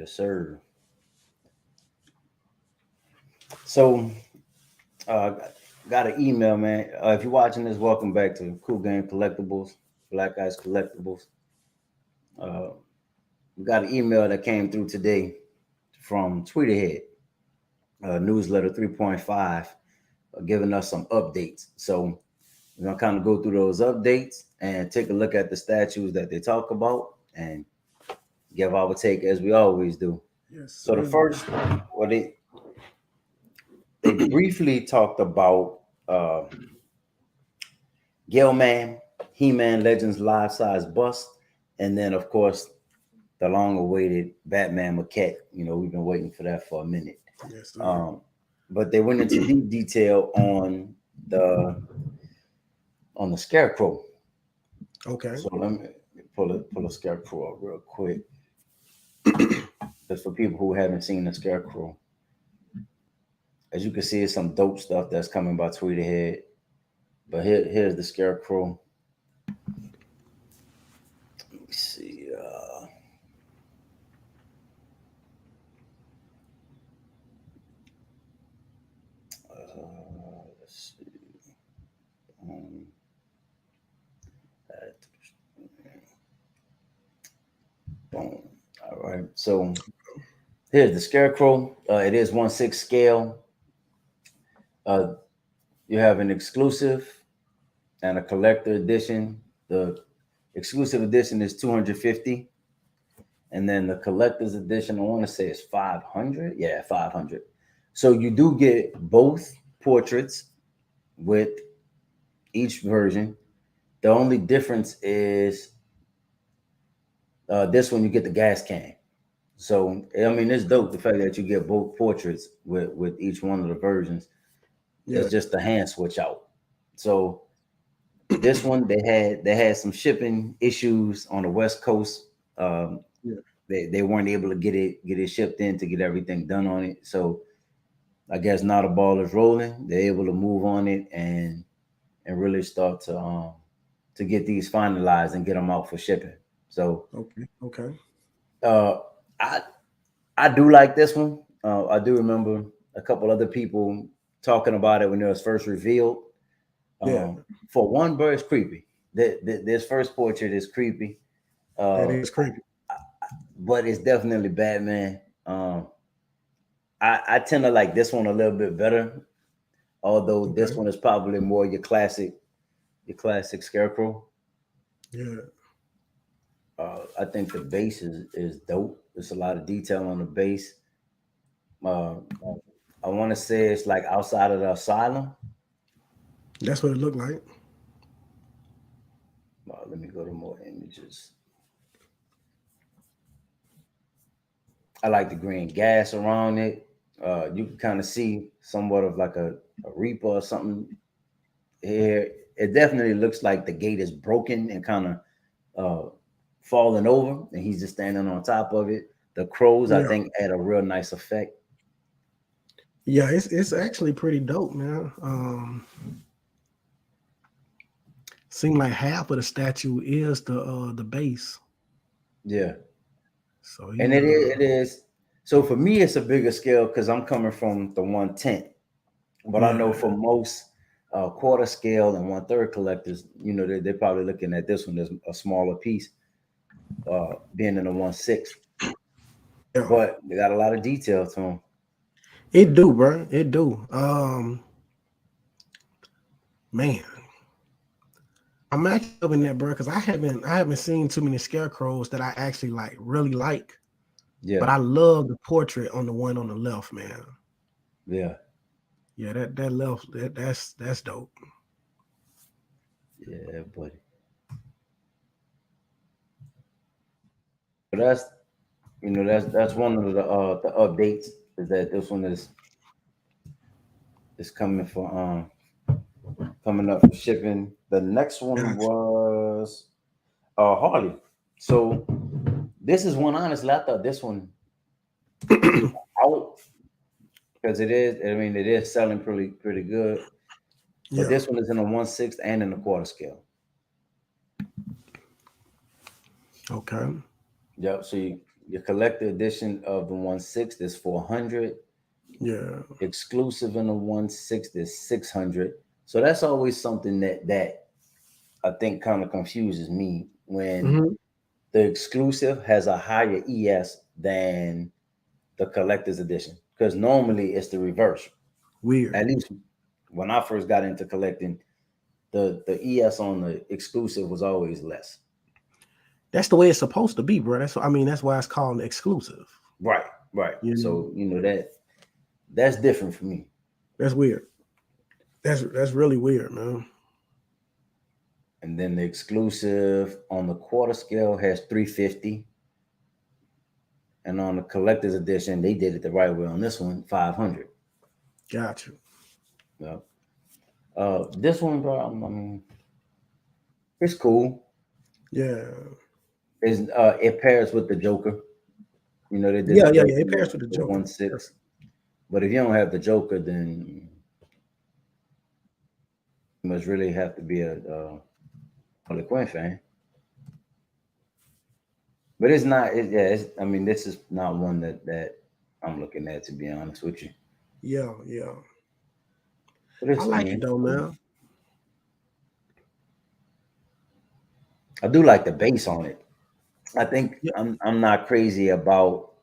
Yes, sir. So, uh, got an email, man. If you're watching this, welcome back to Cool Game Collectibles, Black Guys Collectibles. Uh, we got an email that came through today from Tweeterhead, newsletter 3.5, giving us some updates. So, we're gonna kind of go through those updates and take a look at the statues that they talk about and give our take as we always do. Yes, So the sir. first, well, they briefly talked about Gilman, He-Man Legends life size bust, and then of course the long-awaited Batman maquette. You know, we've been waiting for that for a minute. Yes, sir. Um, but they went into deep detail the on the Scarecrow. Okay. So let me pull a Scarecrow up real quick. Just for people who haven't seen the Scarecrow, as you can see, it's some dope stuff that's coming by Tweeterhead. But here's the Scarecrow. Let me see. Let's see. Um, boom. All right. So here's the Scarecrow. It is 1/6 scale. Uh, you have an exclusive and a collector edition. The exclusive edition is 250, and then the collector's edition, I want to say, is 500. Yeah, 500. So you do get both portraits with each version. The only difference is this one you get the gas can. So I mean, it's dope the fact that you get both portraits with each one of the versions. Yeah. It's just the hand switch out. So this one they had some shipping issues on the West Coast. Um, Yeah. they weren't able to get it shipped in to get everything done on it. So I guess now the ball is rolling. They're able to move on it and really start to get these finalized and get them out for shipping. So Okay. Okay. uh, I I do like this one. I do remember a couple other people talking about it when it was first revealed. Yeah. For one, bro, it's creepy. This first portrait is creepy, That uh, is creepy. but it's definitely Batman. I tend to like this one a little bit better, although this Okay. one is probably more your classic Scarecrow. Yeah. I think the base is dope. There's a lot of detail on the base. Uh, I want to say it's like outside of the asylum. That's what it looked like. Let me go to more images. I like the green gas around it. You can kind of see somewhat of like a reaper or something here. It definitely looks like the gate is broken and kind of uh, falling over, and he's just standing on top of it. The crows, I Yeah. think, add a real nice effect. Yeah. It's actually pretty dope, man. Seem like half of the statue is the base. Yeah, So and he it is. So for me, it's a bigger scale because I'm coming from the 1/10. But I know yeah. for most quarter scale and 1/3 collectors, you know, they're probably looking at this one as a smaller piece, being in the 1/6. Yeah. But they got a lot of detail to them. It do, bro. It do. Man, I'm actually loving that, bro, because I haven't seen too many scarecrows that I actually like really like. But Yeah, I love the portrait on the one on the left, man. yeah, Yeah, that left that's dope. yeah, buddy. But that's one of the updates is that this one is coming up for shipping. The next one Gotcha. was Harley. So this is one, honestly, I thought this one would be out because it is. I mean, it is selling pretty good. But Yeah. this one is in a 1/6 and in a quarter scale. Okay. Yep. So you Your collector edition of the 1/6 is 400. Yeah. Exclusive in the 1/6 is 600. So that's always something that I think kind of confuses me when Hmm. the exclusive has a higher ES than the collector's edition. Because normally it's the reverse. At Weird. least when I first got into collecting, the ES on the exclusive was always less. That's the way it's supposed to be, bro. That's I mean, that's why it's called exclusive. Right, right. You know, So that's different for me. that's weird. That's really weird, man. And then the exclusive on the quarter scale has 350. And on the collector's edition, they did it the right way on this one, 500. Got you. Yeah. This one, bro, I mean, it's cool. Yeah. It pairs with the Joker. You know, they did Yeah, the yeah, Joker yeah. It pairs with with the the Joker. 1/6. But if you don't have the Joker, then you must really have to be a Harley Quinn fan. But it's not. I mean, this is not one that I'm looking at, to be honest with you. Yeah, yeah. But I I like mean, it it's though, cool. man. I do like the base on it. I think Yeah, I'm not crazy about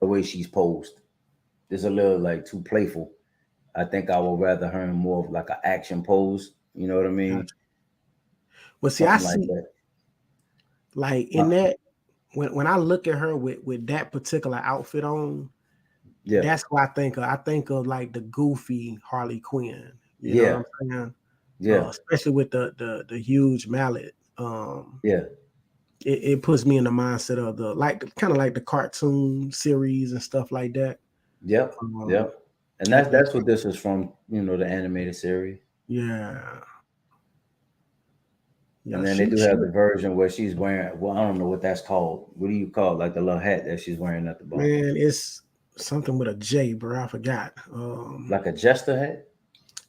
the way she's posed. It's a little like too playful. I think I would rather her in more of like an action pose. You know what I mean? gotcha. Well, see, I Something like see that. like in Uh, that when I look at her with that particular outfit on, yeah, that's what I think of. I think of like the goofy Harley Quinn. You know what yeah, I'm saying? yeah, Especially with the huge mallet. yeah, It puts me in the mindset of the like kind of like the cartoon series and stuff like that. yep, Um, yep. And it, it, that's what this is from. You know, the animated series. yeah, And yeah. then they do She have the version where she's wearing. Well, I don't know what that's called. What do you call it? Like the little hat that she's wearing at the bottom, man, it's something with a J, bro. I forgot. like a jester hat.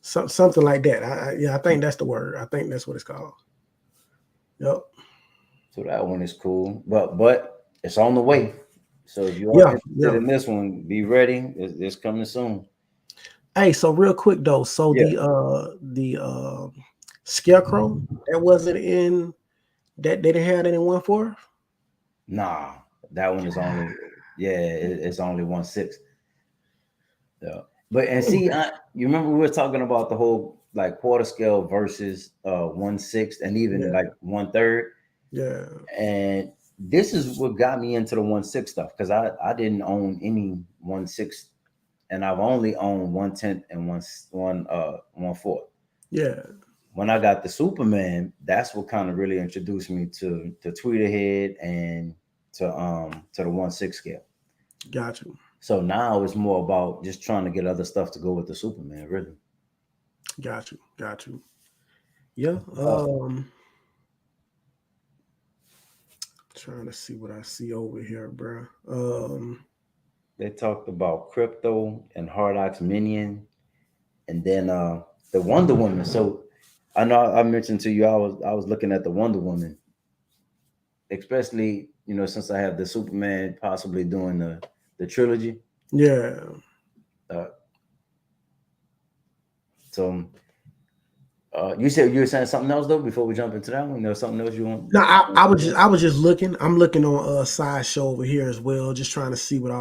Something like that. Yeah, I think that's the word. I think that's what it's called. Yep. So that one is cool, but it's on the way. So if you are Yeah, interested yeah. in this one, be ready. It's coming soon. Hey, so real quick though, so Yeah. the scarecrow that wasn't in that they didn't have that in 1/4. Nah, that one is only it's only 1/6. Yeah. But and see, you remember we were talking about the whole like quarter scale versus 1/6 and even Yeah, like 1/3. yeah, And this is what got me into the 1/6 stuff because I didn't own any 1/6 and I've only owned 1/10 and 1/4. yeah. When I got the Superman, that's what kind of really introduced me to Tweeterhead and to the 1/6 scale. Got you, So now it's more about just trying to get other stuff to go with the Superman, really. got you, got you. Yeah. Uh, Trying to see what I see over here, bro. they talked about Crypto and Hard Ox Minion, and then the Wonder Woman. So I know I mentioned to you I was looking at the Wonder Woman, especially since I have the Superman possibly doing the trilogy. Yeah. Uh, so you said you were saying something else though before we jump into that one. There was something else you want? No, I was just looking. I'm looking on sideshow over here as well, just trying to see what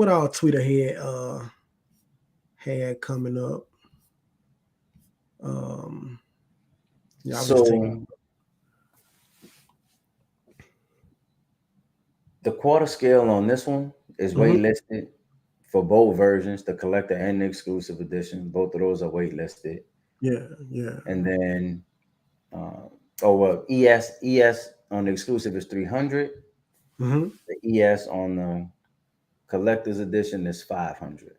all Twitter had coming up. Um, yeah, I was just So taking. the quarter scale on this one is Mhm. waitlisted for both versions, the collector and the exclusive edition. Both of those are waitlisted. Yeah, yeah. And then uh, ES on the exclusive is 300. Hmm. The ES on the collector's edition is 500.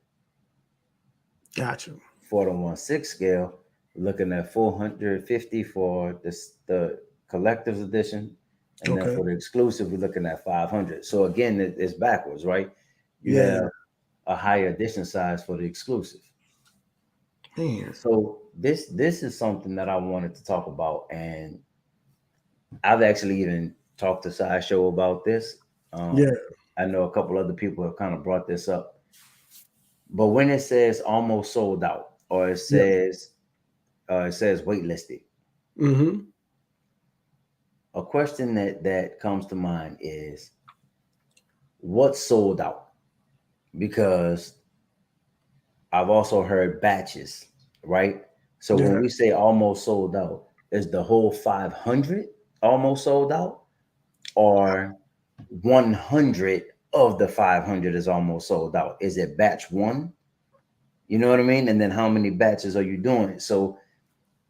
Got you. For the 1/6 scale, looking at 450 for the collector's edition, and then Okay. for the exclusive, we're looking at 500. So again, it's backwards, right? You Yeah. have a higher edition size for the exclusive. Man. So this is something that I wanted to talk about, and I've actually even talked to Sideshow about this. Yeah. I know a couple other people have kind of brought this up, but when it says almost sold out, or Yeah. it says waitlisted, Mm-hmm. a question that comes to mind is what's sold out? Because I've also heard batches, right? So when Yeah. we say almost sold out, is the whole 500 almost sold out, or 100 of the 500 is almost sold out? Is it batch one? You know what I mean? And then how many batches are you doing? So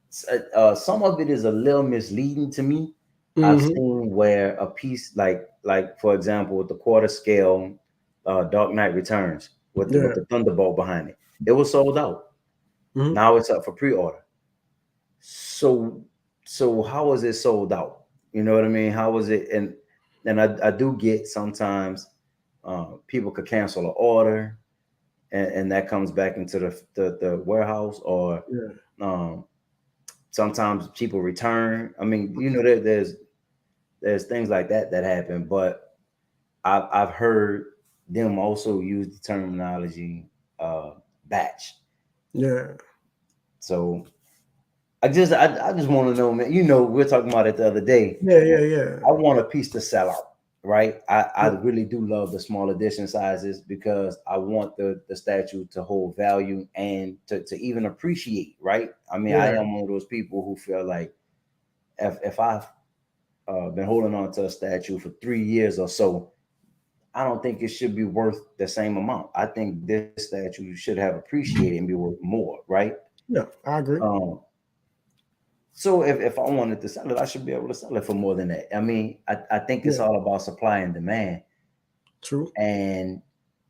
some of it is a little misleading to me. I've Mm-hmm. seen where a piece like for example with the quarter scale Dark Knight Returns with Yeah. the Thunderbolt behind it, it was sold out. Mm-hmm. Now it's up for pre-order. So how was it sold out? You know what I mean? How was it? And I do get sometimes people could cancel an order, and that comes back into the warehouse, or Yeah. um, sometimes people return. I mean, there's things like that happen, but I've heard them also use the terminology batch. Yeah. So I just want to know, man. You know, we are talking about it the other day. Yeah. Yeah. Yeah. I want a piece to sell out, right? I Yeah. really do love the small edition sizes because I want the statue to hold value and to even appreciate, right? I mean, I Yeah. am one of those people who feel like if I've been holding on to a statue for 3 years or so, I don't think it should be worth the same amount. I think this statue should have appreciated and be worth more, right? Yeah. I agree. Um, so if I wanted to sell it, I should be able to sell it for more than that. I mean, I think it's Yeah. all about supply and demand. True. And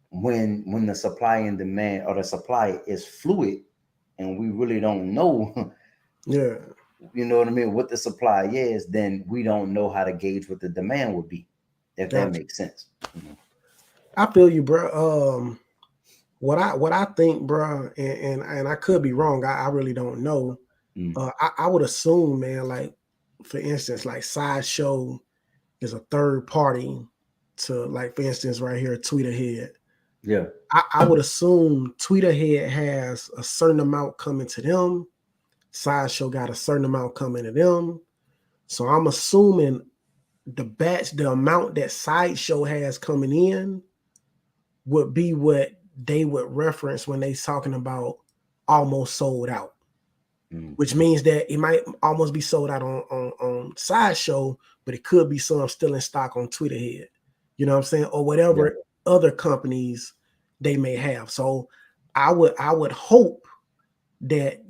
when the supply and demand, or the supply is fluid, and we really don't know, Yeah. you know what I mean, what the supply is, then we don't know how to gauge what the demand would be, if that Gotcha. makes sense. Mhm. I feel you, bro. What I think, bro, and I could be wrong. I really don't know. Mm. I would assume, man, like for instance, like Sideshow is a third party to, like, for instance, right here, Tweeterhead. Yeah. I would assume Tweeterhead has a certain amount coming to them. Sideshow got a certain amount coming to them. So I'm assuming the amount that Sideshow has coming in would be what they would reference when they talking about almost sold out, Mm. which means that it might almost be sold out on Sideshow, but it could be some still in stock on Tweeterhead. You know what I'm saying? Or Yeah. whatever other companies they may have. So I would hope that,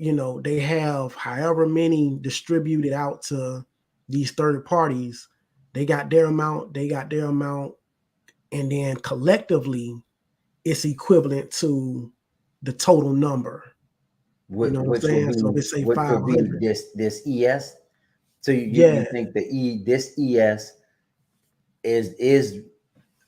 they have however many distributed out to these third parties. They got their amount, and then collectively it's equivalent to the total number. You know what I'm Which would saying? be So if it's say which would be 500, this ES. So you yeah, think this ES is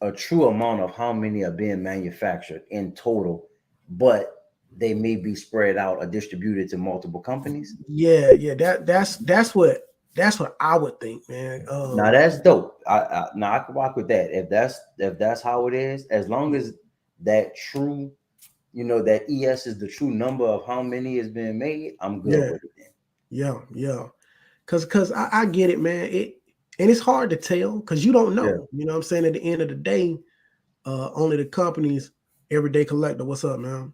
a true amount of how many are being manufactured in total, but they may be spread out or distributed to multiple companies. yeah. That's what I would think, man. Now that's dope. Now I can rock with that. If that's how it is, as long as that true, that ES is the true number of how many is being made, I'm good Yeah, with it then. yeah. Cause I get it, man. And it's hard to tell because you don't Yeah. know. You know what I'm saying? At the end of the day, only the companies, everyday collector. What's up, man?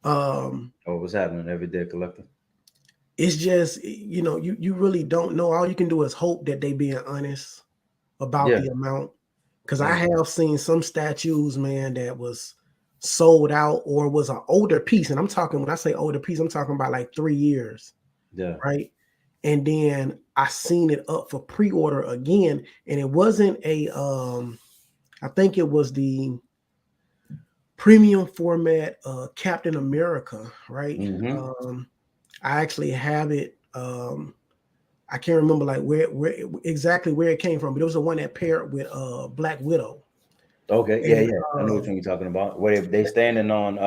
Oh, what's happening, everyday collector? It's just, you really don't know. All you can do is hope that they being honest about Yeah. the amount. Because I Yeah. have seen some statues, man, that was sold out or was an older piece. And I'm talking, when I say older piece, I'm talking about like 3 years, Yeah. right? And then I seen it up for pre-order again. And it wasn't I think it was the premium format Captain America, right? Mm-hmm. I actually have it. I can't remember like where exactly where it came from, but it was the one that paired with Black Widow. Okay. Yeah. And Yeah. I know what you're talking about. Where they standing on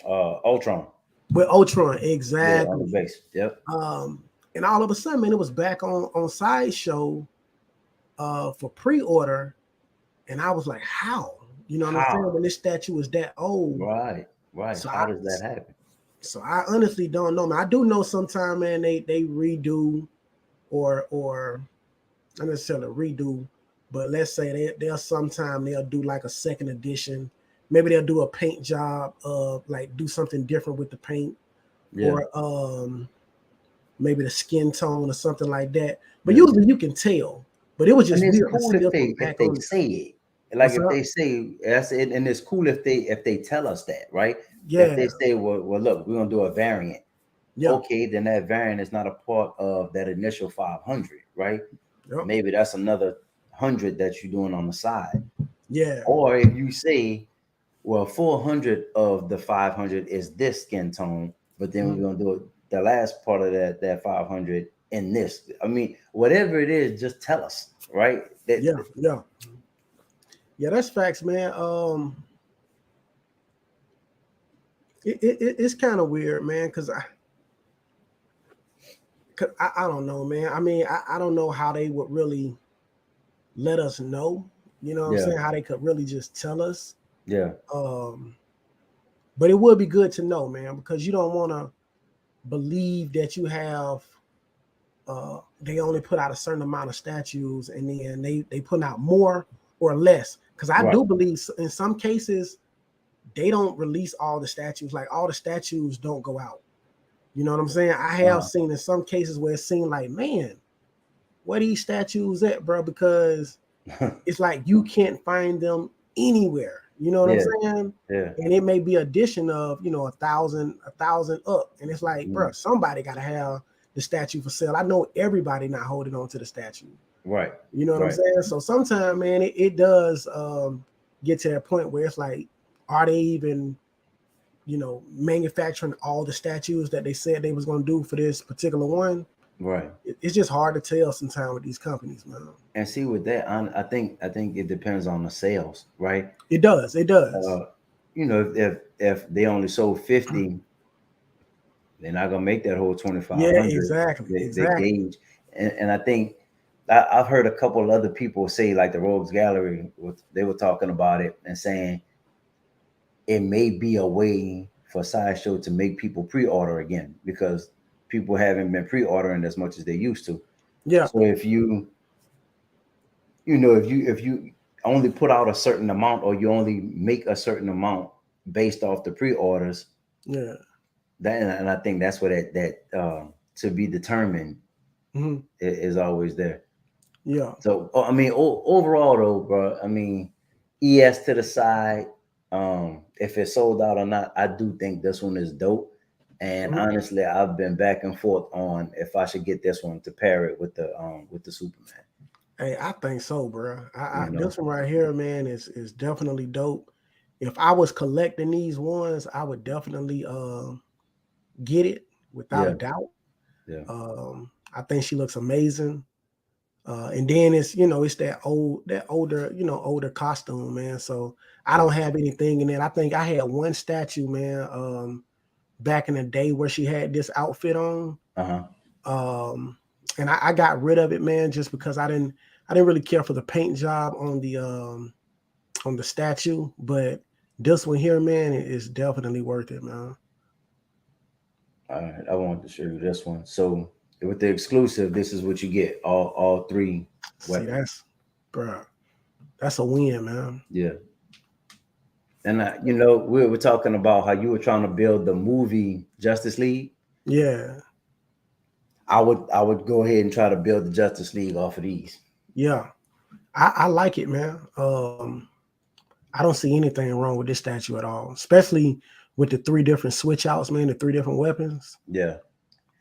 Ultron. with Ultron, Yeah, on the exactly. base. Yep. And all of a sudden, man, it was back on Sideshow for pre-order, And I was like, how? You know what I'm saying? How? When this statue is that old. Right. So How I does that happen? so I honestly don't know, man. I do know sometime, man, they redo or not necessarily redo, but let's say they'll sometime they'll do like a second edition. Maybe they'll do a paint job of like do something different with the paint, Yeah. or maybe the skin tone or something like that. But Yeah. usually you can tell. But it was And just it's weird to cool see if us from they back on there. say it. Like What's if up? they say that's it, and it's cool if they tell us that, right? If Yeah, they say, well, look, we're gonna do a variant. yeah, Okay, then that variant is not a part of that initial 500, right? yep, Maybe that's another 100 that you're doing on the side. yeah. Or if you say, well, 400 of the 500 is this skin tone, but then Mhm. we're gonna do it, the last part of that 500 in this. I mean, whatever it is, just tell us, right? Yeah, yeah, yeah. That's facts, man. It's kind of weird, man, because I don't know, man. I mean, I don't know how they would really let us know. You know what I'm Yeah, saying? How they could really just tell us. yeah, Um, but it would be good to know, man, because you don't want to believe that you have. They only put out a certain amount of statues, and then they put out more or less. Because I right. do believe in some cases they don't release all the statues. Like all the statues don't go out. You know what I'm saying? I have Uh-huh. seen in some cases where it seemed like, man, where these statues at, bro? Because it's like you can't find them anywhere. You know what I'm Yeah, saying? yeah. And it may be addition of 1,000 up, and it's like, bro, Mm, somebody got to have the statue for sale. I know everybody not holding on to the statue. right, You know what I'm right. saying? So sometimes, man, it does get to that point where it's like, are they even manufacturing all the statues that they said they was going to do for this particular one? Right. It's just hard to tell sometimes with these companies, man. And see with that, I think it depends on the sales, right? It does. It does. Uh, if they only sold 50, they're not gonna make that whole Yeah, 2,500. exactly. They Exactly. gauge, and I think I've heard a couple of other people say, like the Rogues Gallery, they were talking about it and saying it may be a way for Sideshow to make people pre-order again because people haven't been pre-ordering as much as they used to. Yeah. So if you only put out a certain amount or you only make a certain amount based off the pre-orders, Yeah. that and I think that's what that to be determined Mhm. is always there. Yeah. So I mean, overall though, bro, I mean, ES to the side. If it's sold out or not, I do think this one is dope. And Mhm. honestly, I've been back and forth on if I should get this one to pair it with the Superman. Hey, I think so, bro. You know, This one right here, man, is definitely dope. If I was collecting these ones, I would definitely get it without a yeah, doubt. yeah, I think she looks amazing. And then it's that older, older costume, man. So I yeah. don't have anything in it. I think I had one statue, man, back in the day where she had this outfit on. Uh huh. Um, and I got rid of it, man, just because I didn't really care for the paint job on the statue. But this one here, man, is definitely worth it, man. All right, I want to show you this one. So with the exclusive, this is what you get: all three See, weapons. bro, that's a win, man. Yeah, and we were talking about how you were trying to build the movie Justice League. Yeah, I would go ahead and try to build the Justice League off of these. yeah. I like it, man. I don't see anything wrong with this statue at all, especially with the three different switch outs, man, the three different weapons. Yeah,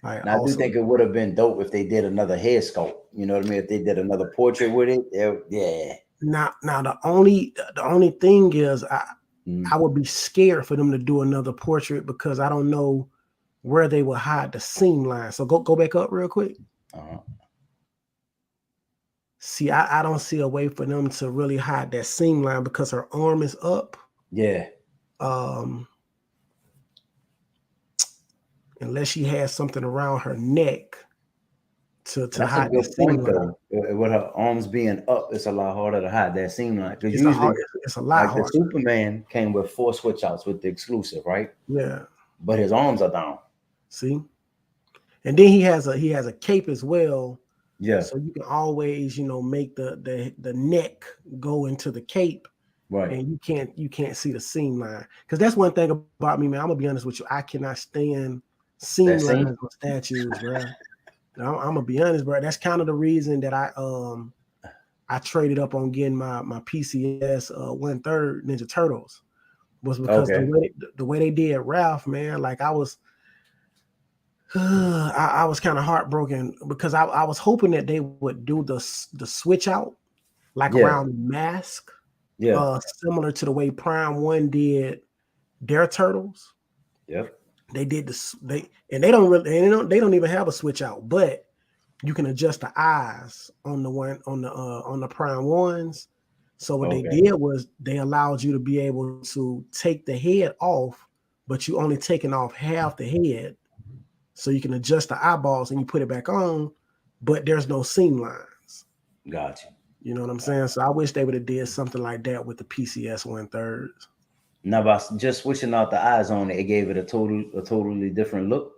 Like and I do think awesome. it would have been dope if they did another head sculpt. You know what I mean? If they did another portrait with it, yeah. Now the only thing is I Mhm. would be scared for them to do another portrait because I don't know where they will hide the seam line. So go back up real quick. Uh-huh. See, I don't see a way for them to really hide that seam line because her arm is up. Yeah, Um, unless she has something around her neck to That's a hide the good seam point, line. though. With her arms being up, it's a lot harder to hide that seam line. Because It's a usually, hard. It's a lot like the harder. Superman came with 4 switch outs with the exclusive, right? Yeah. But his arms are down. See, and then he has a cape as well. Yeah, So you can always, make the neck go into the cape, right. and you can't see the seam line. Because that's one thing about me, man. I'm gonna be honest with you. I cannot stand seam That lines seam. on statues, bro. I'm gonna be honest, bro. That's kind of the reason that I traded up on getting my PCS 1/3 Ninja Turtles, was because Okay. the way they did Ralph, man. Like I was I was kind of heartbroken because I was hoping that they would do the switch out like Yeah, around the mask, yeah, similar to the way Prime One did their turtles. yep. They did this. They don't really they don't even have a switch out, but you can adjust the eyes on the one on the Prime Ones. So what they Okay, did was they allowed you to be able to take the head off, but you only taking off half the head, so you can adjust the eyeballs and you put it back on, but there's no seam lines. got you. You know what I'm saying? So I wish they would have did something like that with the PCS 1/3. Now, by just switching out the eyes on it, it gave it a totally different look.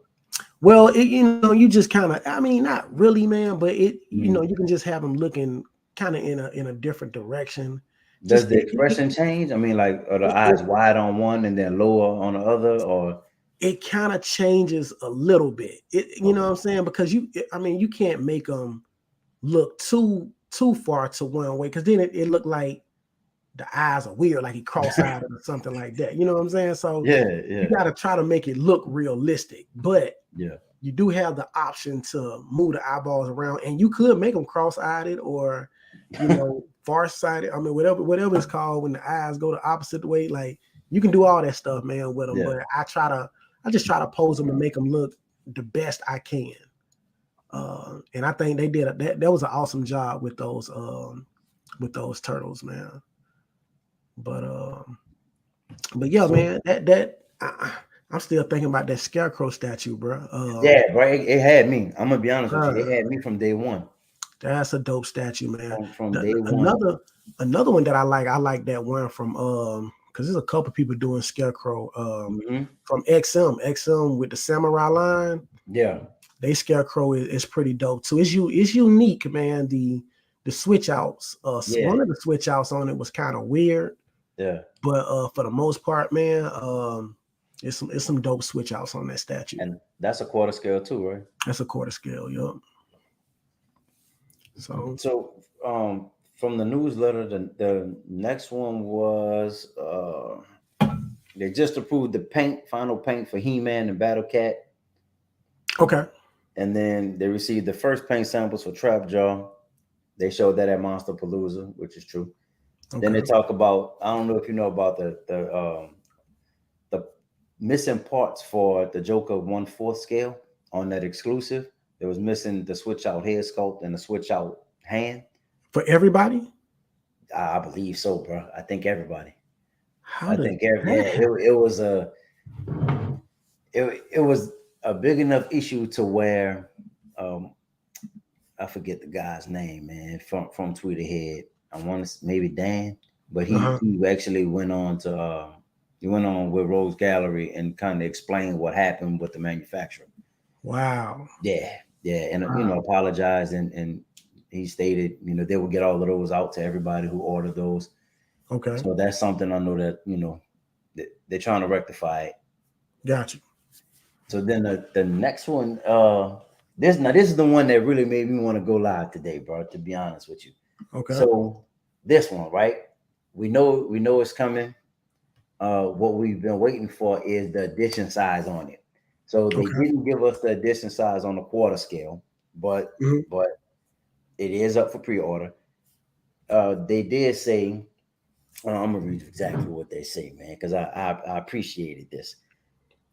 Well, you just kind of, I mean, not really, man, but Mhm. you can just have them looking kind of in a different direction. Does Just the expression change? I mean, like, are the it, eyes wide on one and then lower on the other, or it kind of changes a little bit. You know what I'm okay, saying? Because I mean, you can't make them look too far to one way, because then it looked like the eyes are weird, like he cross-eyed or something like that. You know what I'm saying? So yeah, you yeah, got to try to make it look realistic, but yeah, you do have the option to move the eyeballs around, and you could make them cross-eyed or, far-sighted. I mean, whatever it's called when the eyes go the opposite way. Like you can do all that stuff, man, with them. yeah. But I just try to pose them and make them look the best I can. And I think they did that was an awesome job with those turtles, man. But yeah, So man, I'm still thinking about that Scarecrow statue, bro. yeah, bro, it had me. I'm gonna be honest with you. Bruh, It had me from day one. that's a dope statue, man. From day one. Another one that I like that one from because there's a couple people doing Scarecrow Hmm. from XM with the samurai line. Yeah, They Scarecrow is pretty dope too. It's unique, man. The switch outs, yeah, one of the switch outs on it was kind of weird, yeah. but for the most part, man, it's some dope switch outs on that statue. And that's a quarter scale too, right? That's a quarter scale, yup. So So, from the newsletter, the next one was they just approved the final paint for He-Man and Battle Cat, okay, and then they received the first paint samples for Trapjaw. They showed that at Monster Palooza, which is true. Then they okay, talk about, I don't know if you know about the missing parts for the Joker 1/4 scale on that exclusive. It was missing the switch out head sculpt and the switch out hand. for everybody. I believe so, bro. I think everybody. How I did think that yeah, happen? it was a big enough issue to where um I forget the guy's name, man, from Tweeterhead. I want to maybe Dan, but Uh-huh. he actually went on to he went on with Rose Gallery and kind of explained what happened with the manufacturer. Wow. Yeah, yeah, and Wow. apologized and he stated they will get all of those out to everybody who ordered those. Okay. So that's something I know that they're trying to rectify it. Got you. So then the next one, this is the one that really made me want to go live today, bro. To be honest with you, Okay. so this one, right? We know it's coming. What we've been waiting for is the edition size on it. So they Okay. didn't give us the edition size on the quarter scale, but Mhm. but it is up for pre-order. They did say, I'm gonna read exactly what they say, man, because I appreciated this.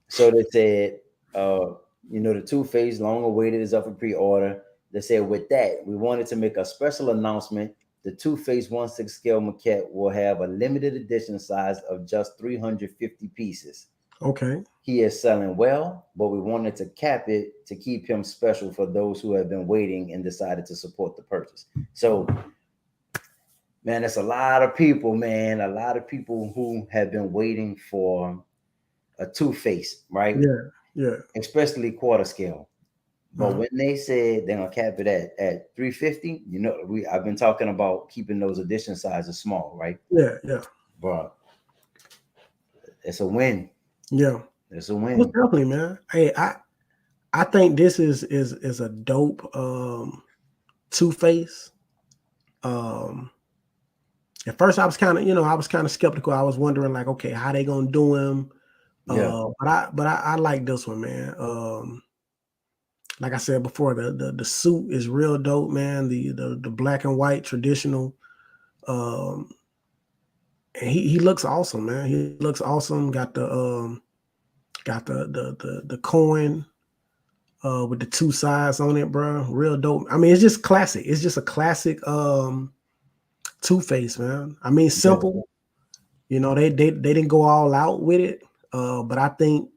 So they said, the Two-Face long awaited is up for pre-order. They said with that, we wanted to make a special announcement. The Two-Face 1/6 scale maquette will have a limited edition size of just 350 pieces. Okay. He is selling well, but we wanted to cap it to keep him special for those who have been waiting and decided to support the purchase. So, man, it's a lot of people, man, a lot of people who have been waiting for a Two-Face, right? Yeah. Yeah. Especially quarter scale. But Uh-huh. when they said they're gonna cap it at 350, I've been talking about keeping those edition sizes small, right? Yeah. Yeah. But it's a win. Yeah. It's a Most win. definitely, man. Hey, I think this is a dope Two-Face. Um at first I was kind of skeptical. I was wondering like, okay, how they gonna do him? Yeah, But I like this one, man. Like I said before, the suit is real dope, man. The black and white traditional. Um and he looks awesome, man. He looks awesome. Got the coin with the two sides on it, bro. Real dope. I mean, it's just classic. It's just a classic Two-Face, man. I mean, yeah. simple. They didn't go all out with it. But I think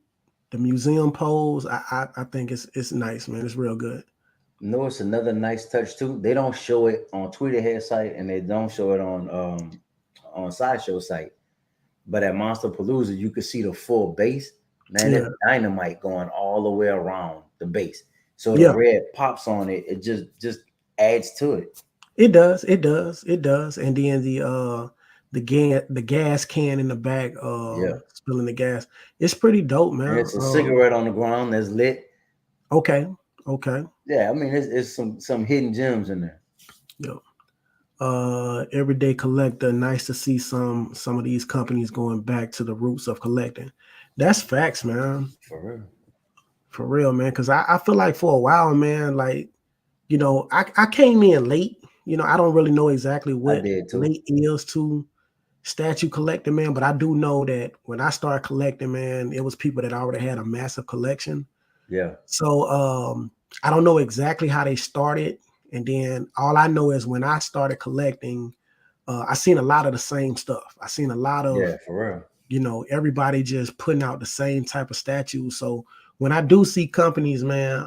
the museum pose, I think it's nice, man. It's real good. It's another nice touch too. They don't show it on Tweeter Head site, and they don't show it on Sideshow site. But at Monster Palooza, you could see the full base. Man, Yeah, there's dynamite going all the way around the base. So the yeah. red pops on it. It just adds to it. It does. It does. It does. And then the gas can in the back, Yeah. spilling the gas. It's pretty dope, And man. it's a cigarette on the ground that's lit. Okay. Okay. Yeah, I mean it's some hidden gems in there. Yeah. Everyday collector. Nice to see some of these companies going back to the roots of collecting. That's facts, man. For real. For real, man. Because I feel like for a while, man, like, I came in late. I don't really know exactly I what did too. late is to statue collecting, man. But I do know that when I started collecting, man, it was people that already had a massive collection. Yeah. So I don't know exactly how they started. And then all I know is when I started collecting, I seen a lot of the same stuff. I seen a lot of, Yeah, for real. everybody just putting out the same type of statues. So when I do see companies, man,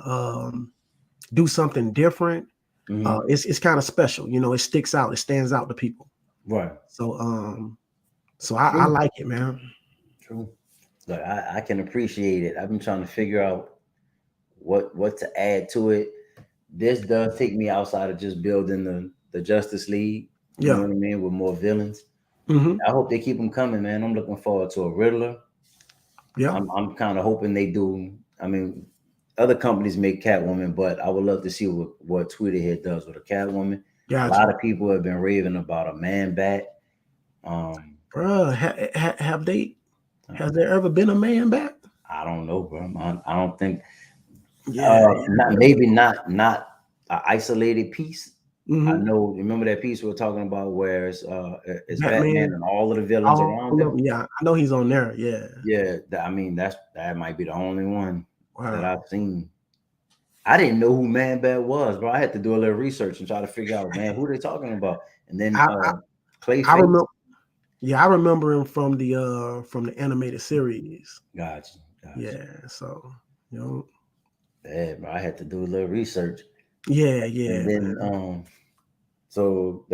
do something different, Hmm. it's kind of special. It sticks out. It stands out to people. Right. So I True. like it, man. True. Look, I can appreciate it. I've been trying to figure out what to add to it. This does take me outside of just building the Justice League. You know Yeah. what I mean? With more villains. Hmm. I hope they keep them coming, man. I'm looking forward to a Riddler. Yeah. I'm kind of hoping they do. I mean, other companies make Catwoman, but I would love to see what Tweeterhead does with a Catwoman. A Gotcha. lot of people have been raving about a Man Bat. Um, Bruh, have they? Has there ever been a man back? I don't know, bro. I don't think. Yeah. Not maybe not an isolated piece. I Hmm. know. Remember that piece we were talking about where it's Batman Batman. and all of the villains All around of him. them. Yeah, I know he's on there. Yeah. Yeah, I mean that might be the only one that Wow. I've seen. I didn't know who Man Bat was, bro. I had to do a little research and try to figure out, man, who they talking about. And then I I, I Clayface. remember. Yeah, I remember him from the animated series. Gotcha, gotcha. Yeah. So you know. Yeah, bro. I had to do a little research, Yeah. and Yeah, then man. so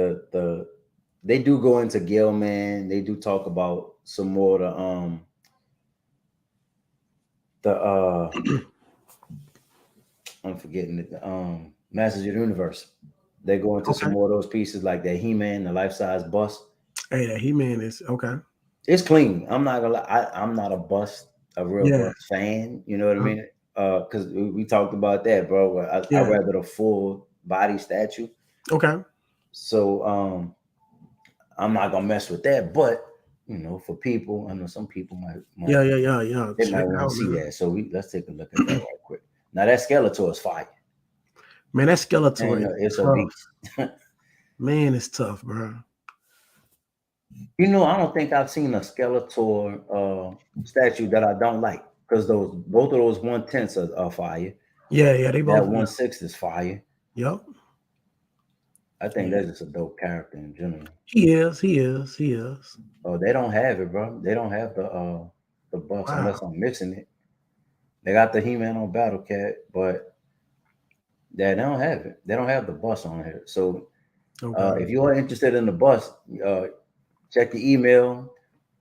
they do go into Gale Man. They do talk about some more the I'm forgetting it. The Masters of the Universe. They go into some Okay. more of those pieces like that He-Man, the life-size bust. Hey, that He-Man is okay. It's clean. I'm not gonna lie. I'm not a real Yeah. bust fan. You know what I uh, mean? Because we talked about that, bro. I Yeah. rather the full body statue. Okay. So I'm not gonna mess with that. But for people, I know some people might Yeah. Yeah. Yeah. Yeah. they might Check it want to out, see man. that. So let's take a look at that right quick. Now that Skeletor's fire, Man, that Skeletor and is it's a tough. beast. Man, it's tough, bro. I don't think I've seen a Skeletor statue that I don't like because those both of those 1/10s are fire. Yeah. Yeah. They That both. Yeah. 1/6 is fire. Yep. I think Yeah. that's just a dope character in general. He is. He is. He is. Oh, they don't have it, bro. They don't have the bus Wow. unless I'm mixing it. They got the He-Man on Battle Cat, but yeah, they don't have it. They don't have the bus on here. So Okay. if you are interested in the bus, uh, check the email.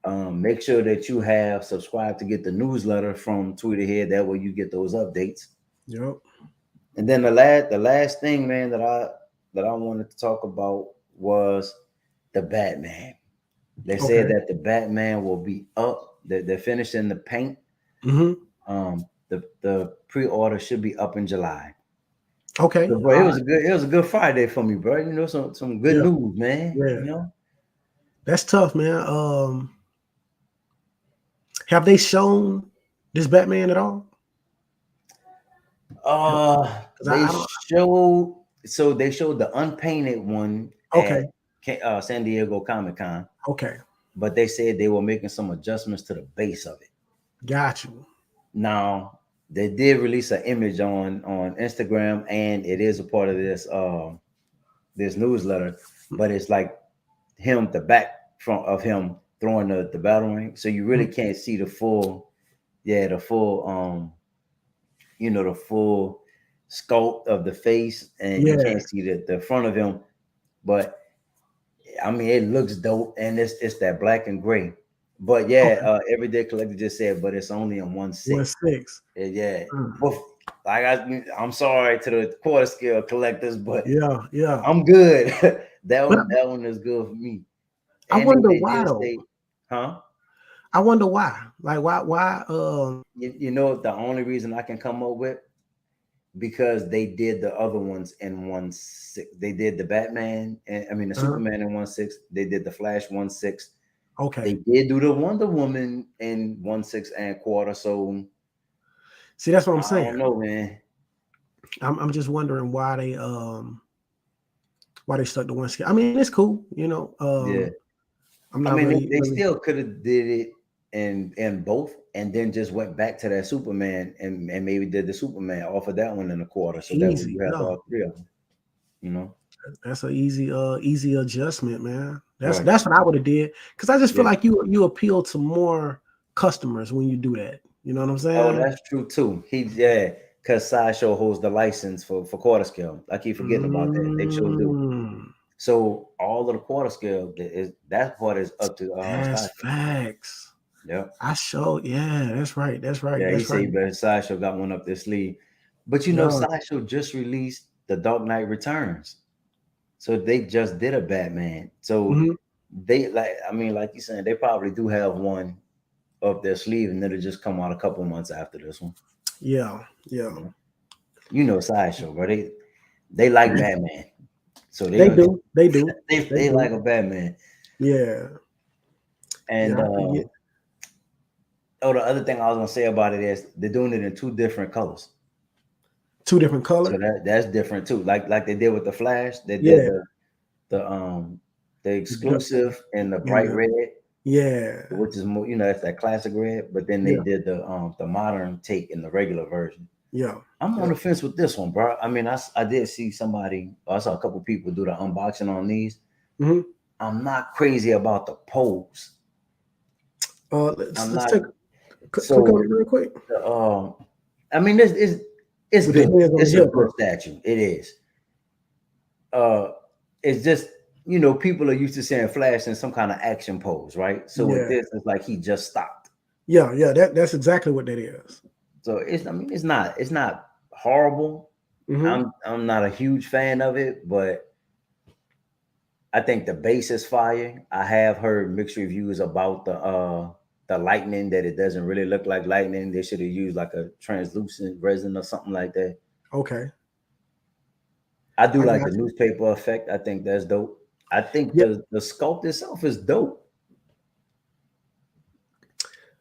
Make sure that you have subscribed to get the newsletter from Tweeter here. That way you get those updates. Yep. And then the last thing, man, that I wanted to talk about was the Batman. They said Okay. that the Batman will be up. They're finishing the paint. Mm-hmm. The pre-order should be up in July. Okay. So, bro, it was a good Friday for me, bro. You know, some good Yeah. news, man. Yeah. You know, That's tough, man. Have they shown this Batman at all? Because they I don't. they showed the unpainted one Okay. at San Diego Comic Con, Okay. but they said they were making some adjustments to the base of it. Got you. Now they did release an image on Instagram, and it is a part of this newsletter, but it's like him the back front of him throwing the battle ring, so you really Mhm. can't see the full, yeah, the full the full sculpt of the face, and you Yeah. can't see the front of him. But I mean, it looks dope, and it's that black and gray. But yeah, Okay. Everyday Collector just said, but it's only in 1/6. 1/6. Yeah, Mm. but like I'm sorry to the quarter scale collectors, but Yeah. Yeah. I'm good. But That one is good for me. I And wonder they why did though. say, huh? I wonder why. Like why You know the only reason I can come up with, because they did the other ones in 1/6. They did the Batman, and I mean the uh Superman in 1/6. They did the Flash 1/6. They okay. did do the Wonder Woman in 1/6 and quarter. So See, that's what I'm I don't saying. know, man. I'm just wondering why they stuck to one scale. I mean, it's cool, Yeah, I'm I not mean they really still could have did it in both, and then just went back to that Superman, and maybe did the Superman off of that one in a quarter, so that way easy. you have Yeah. all three of them. You know, That's an easy adjustment, man. That's right? that's what I would have did because I just feel Yeah. like you appeal to more customers when you do that. You know what I'm Oh, saying? that's true too. Because Sideshow holds the license for quarter scale. I keep forgetting about that. They sure do. Mm, So all of the quarter scale that part is up to that's Sideshow. facts. Yeah, Yeah, that's right. That's right. yeah. He That's said right. he better Sideshow got one up their sleeve. But you know, Yeah. Sideshow just released The Dark Knight Returns, so they just did a Batman. So Mhm. they I mean, like you saying, they probably do have one up their sleeve, and it'll just come out a couple months after this one. Yeah. Yeah. Sideshow, bro. They like Batman, so they They gonna do. They do. They they do. like a Batman. Yeah. And Yeah. I can get oh, the other thing I was gonna say about it is they're doing it in two different colors, two different so colors. that's different too. Like they did with the Flash, they did Yeah. the um the The, exclusive in the and bright red, yeah. which is more, it's that classic red. But then they Yeah. did the modern take in the regular version. Yeah. I'm on Yeah. the fence with this one, bro. I mean, I did see I saw a couple people do the unboxing on these. Mhm. I'm not crazy about the pose. I'm Let's not take click on so it real quick the I mean it's with the good. hands on the It's a hip. good statue. It is. Uh it's just, people are used to seeing Flash in some kind of action pose, right? So with Yeah. this, it's like he just stopped. Yeah. Yeah. That's exactly what that is. So it's not horrible. Mm-hmm. I'm not a huge fan of it, but I think the base is fire. I have heard mixed reviews about the lightning, that it doesn't really look like lightning. They should have used like a translucent resin or something like that. Okay. I do I like got the you. newspaper effect. I think that's dope. I think Yeah. the sculpt itself is dope.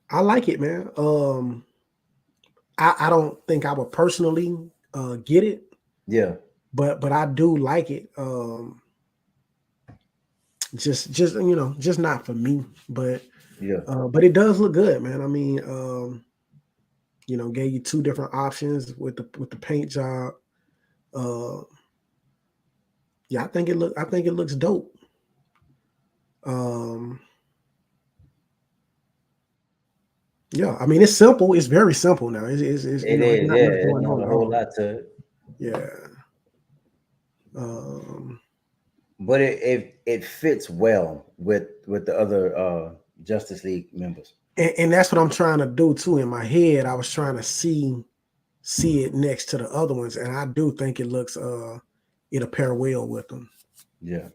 I like it, man. I don't think I would personally get it, Yeah, but I do like it. Just just not for me, yeah, but it does look good, man. I mean, gave you two different options with the paint job. Uh, yeah, I think it looks dope. Um, Yeah, I mean it's simple. It's very simple now. It's It it's is, not yeah. much It's going not on a at whole all. lot to it, Yeah. Um, but it fits well with the other Justice League members. and that's what I'm trying to do too. In my head, I was trying to see it next to the other ones, and I do think it looks it'll pair well with them. Yeah.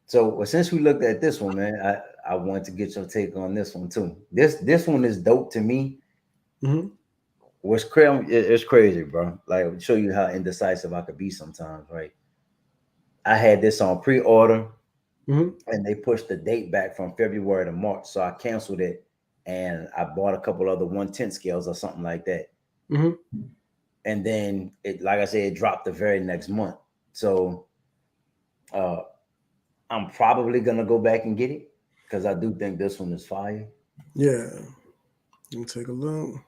So well, since we looked at this one, man, I want to get your take on this one too. This one is dope to me. Hmm. What's crazy? It's crazy, bro. Like I'll show you how indecisive I could be sometimes, right? I had this on pre-order, Hmm. and they pushed the date back from February to March, so I canceled it, and I bought a couple other 110 scales or something like that. Hmm. And then it, like I said, it dropped the very next month. So uh, I'm probably gonna go back and get it because I do think this one is fire. Yeah. Let me take a look.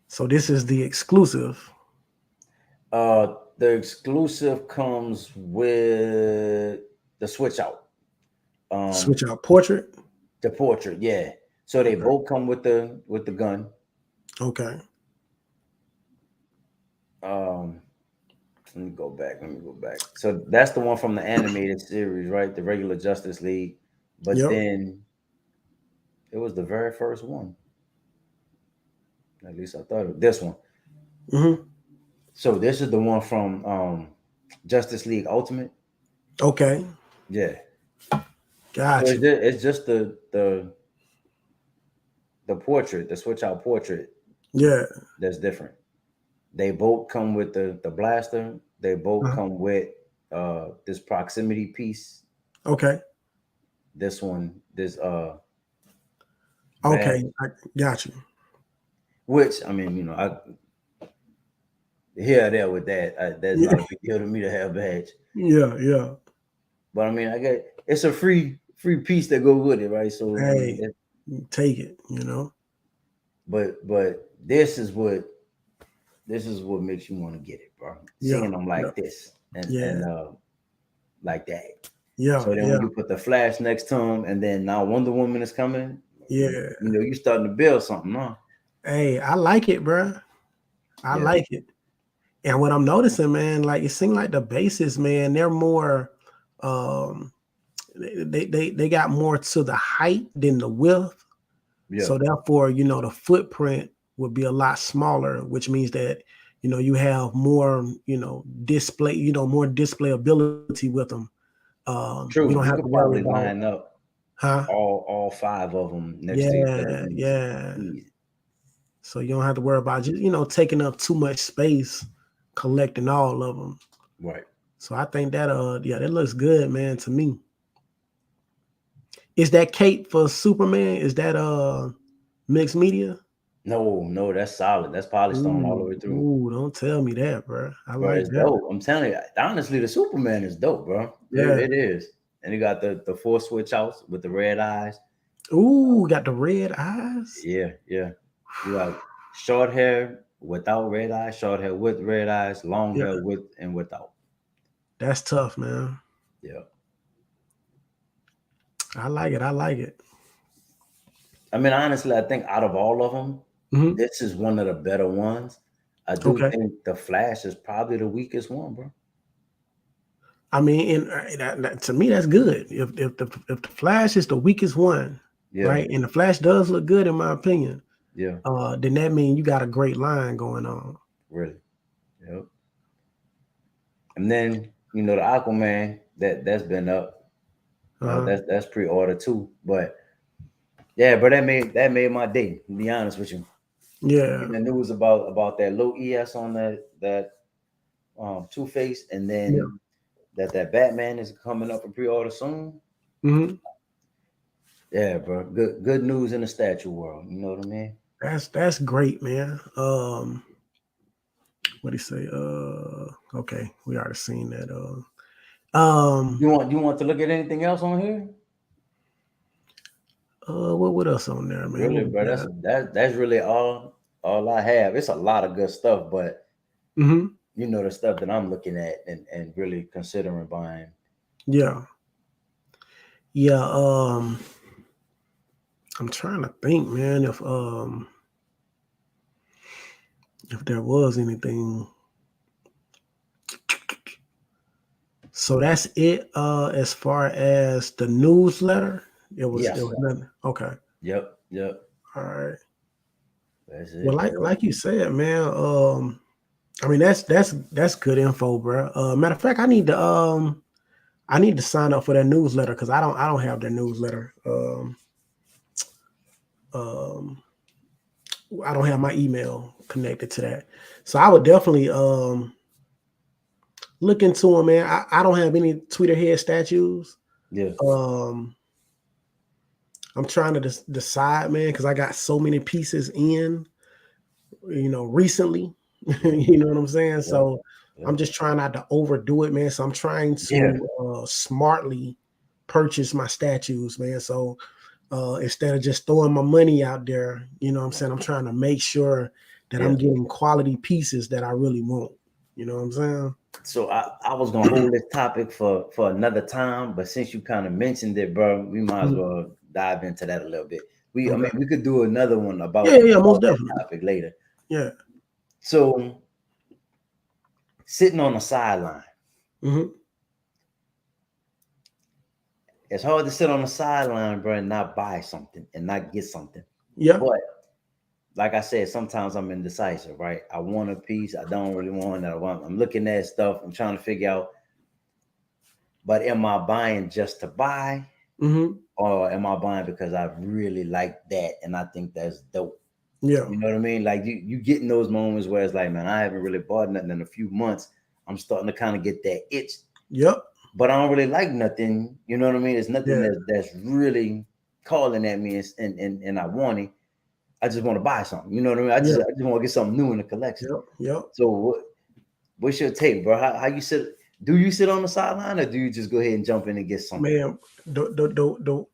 So this is the exclusive. The exclusive comes with the switch out. Switch Um, out portrait. the portrait, yeah. So they Okay. both come with the gun. Okay. Um, let me go back. Let me go back. So that's the one from the animated series, right? The regular Justice League. But Yep. then it was the very first one. At least I thought it. This one. Hmm. So this is the one from Justice League Ultimate. Okay. Yeah. So Got you. it's just the portrait, the switch out portrait Yeah. that's different. They both come with the blaster. They both Uh-huh. come with this proximity piece. Okay. This one, this Okay. badge, I got you. which I mean, I here or there with that. That's Yeah. not a big deal to me to have a badge. Yeah. Yeah. But I mean, I get it's a free piece that go with it, right? So I mean, Hey, take it. but this is what makes you want to get it, bro. Yeah. Seeing them Yeah. like this and Yeah. like that. Yeah. So then when Yeah. you put the Flash next to him, and then now Wonder Woman is coming, Yeah. you starting to build something, huh? Hey, I like it, bro. I Yeah, like it. And what I'm noticing, man, like it seems like the bases, man, they're more um they got more to the height than the width. yeah, So therefore, the footprint would be a lot smaller, which means that you have more, display, more displayability with them. You true. don't You have to could worry probably about, line up huh? all five of them next to each other Yeah, easy, yeah. easy. So you don't have to worry about just, taking up too much space collecting all of them. Right. So I think that yeah, that looks good, man, to me. Is that cape for Superman? Is that mixed media? No, no, that's solid. That's polystone all the Ooh, way through. ooh, don't tell me that, bro. I Bro, like it's that. dope. I'm telling you, honestly, the Superman is dope, bro. Yeah. It is. And you got the four switch outs with the red eyes. Ooh, got the red eyes. Yeah, yeah. You got short hair without red eyes, short hair with red eyes, long Yeah, hair with and without. that's tough, man. Yeah. I like it. I like it. I mean, honestly, I think out of all of them, Hmm. this is one of the better ones. I do Okay. think the Flash is probably the weakest one, bro. I mean, and to me, that's good. If the Flash is the weakest one, Yeah, right, and the Flash does look good in my opinion, yeah, then that means you got a great line going on. really. Yep. And then the Aquaman that's been up. Uh-huh. That's pre-order too. But yeah, but that made my day. To be honest with you, Yeah. getting the news about that low ES on that Two Face, and Yeah. then that Batman is coming up for pre-order soon. Hmm. Yeah, bro. Good news in the statue world. You know what I mean? That's great, man. What do you say? Okay, we already seen that. You want to look at anything else on here? What else on there, man? Really, What we bro? got? That's really all I have. It's a lot of good stuff, but Hmm. the stuff that I'm looking at and really considering buying. Yeah. Yeah, I'm trying to think, man, if there was anything. So that's it. As far as the newsletter, it Yes. was nothing. Okay. Yep. Yep. All right. That's Well, it, bro. like you said, man. I mean that's good info, bro. Matter of fact, I need to sign up for that newsletter because I don't have their newsletter. Um, I don't have my email connected to that, so I would definitely look into them, man. I don't have any Twitter head statues. Yeah. Um, I'm trying to decide, man, because I got so many pieces in, recently. Yeah. You know what I'm saying? Yep. So I'm Yep. just trying not to overdo it, man. So I'm trying Yeah. to smartly purchase my statues, man. So instead of just throwing my money out there, you know what I'm saying? I'm trying to make sure that I'm Yeah. getting quality pieces that I really want. You know what I'm saying? So I was gonna hold this topic for another time, but since you kind of mentioned it, bro, we might as Mhm. well dive into that a little bit. I Okay. mean, we could do another one Yeah, yeah, most about that definitely. topic later. Yeah. So sitting on the sideline, Hmm. it's hard to sit on the sideline, bro, and not buy something and not get something. Yeah. But like I said, sometimes I'm indecisive, right? I want a piece, I don't really want it. I'm looking at stuff, I'm trying to figure out, but am I buying just to buy? Hmm. Or am I buying because I really like that and I think that's dope? Yeah. You know what I mean? Like you get in those moments where it's like, man, I haven't really bought nothing in a few months. I'm starting to kind of get that itch, Yep. but I don't really like nothing. You know what I mean? It's nothing Yeah. that's really calling at me and I want it. I just want to buy something. You know what I mean? Yeah. I just want to get something new in the collection. Yep. Yep. So what's your take, bro? How you sit? Do you sit on the sideline or do you just go ahead and jump in and get something? Man, the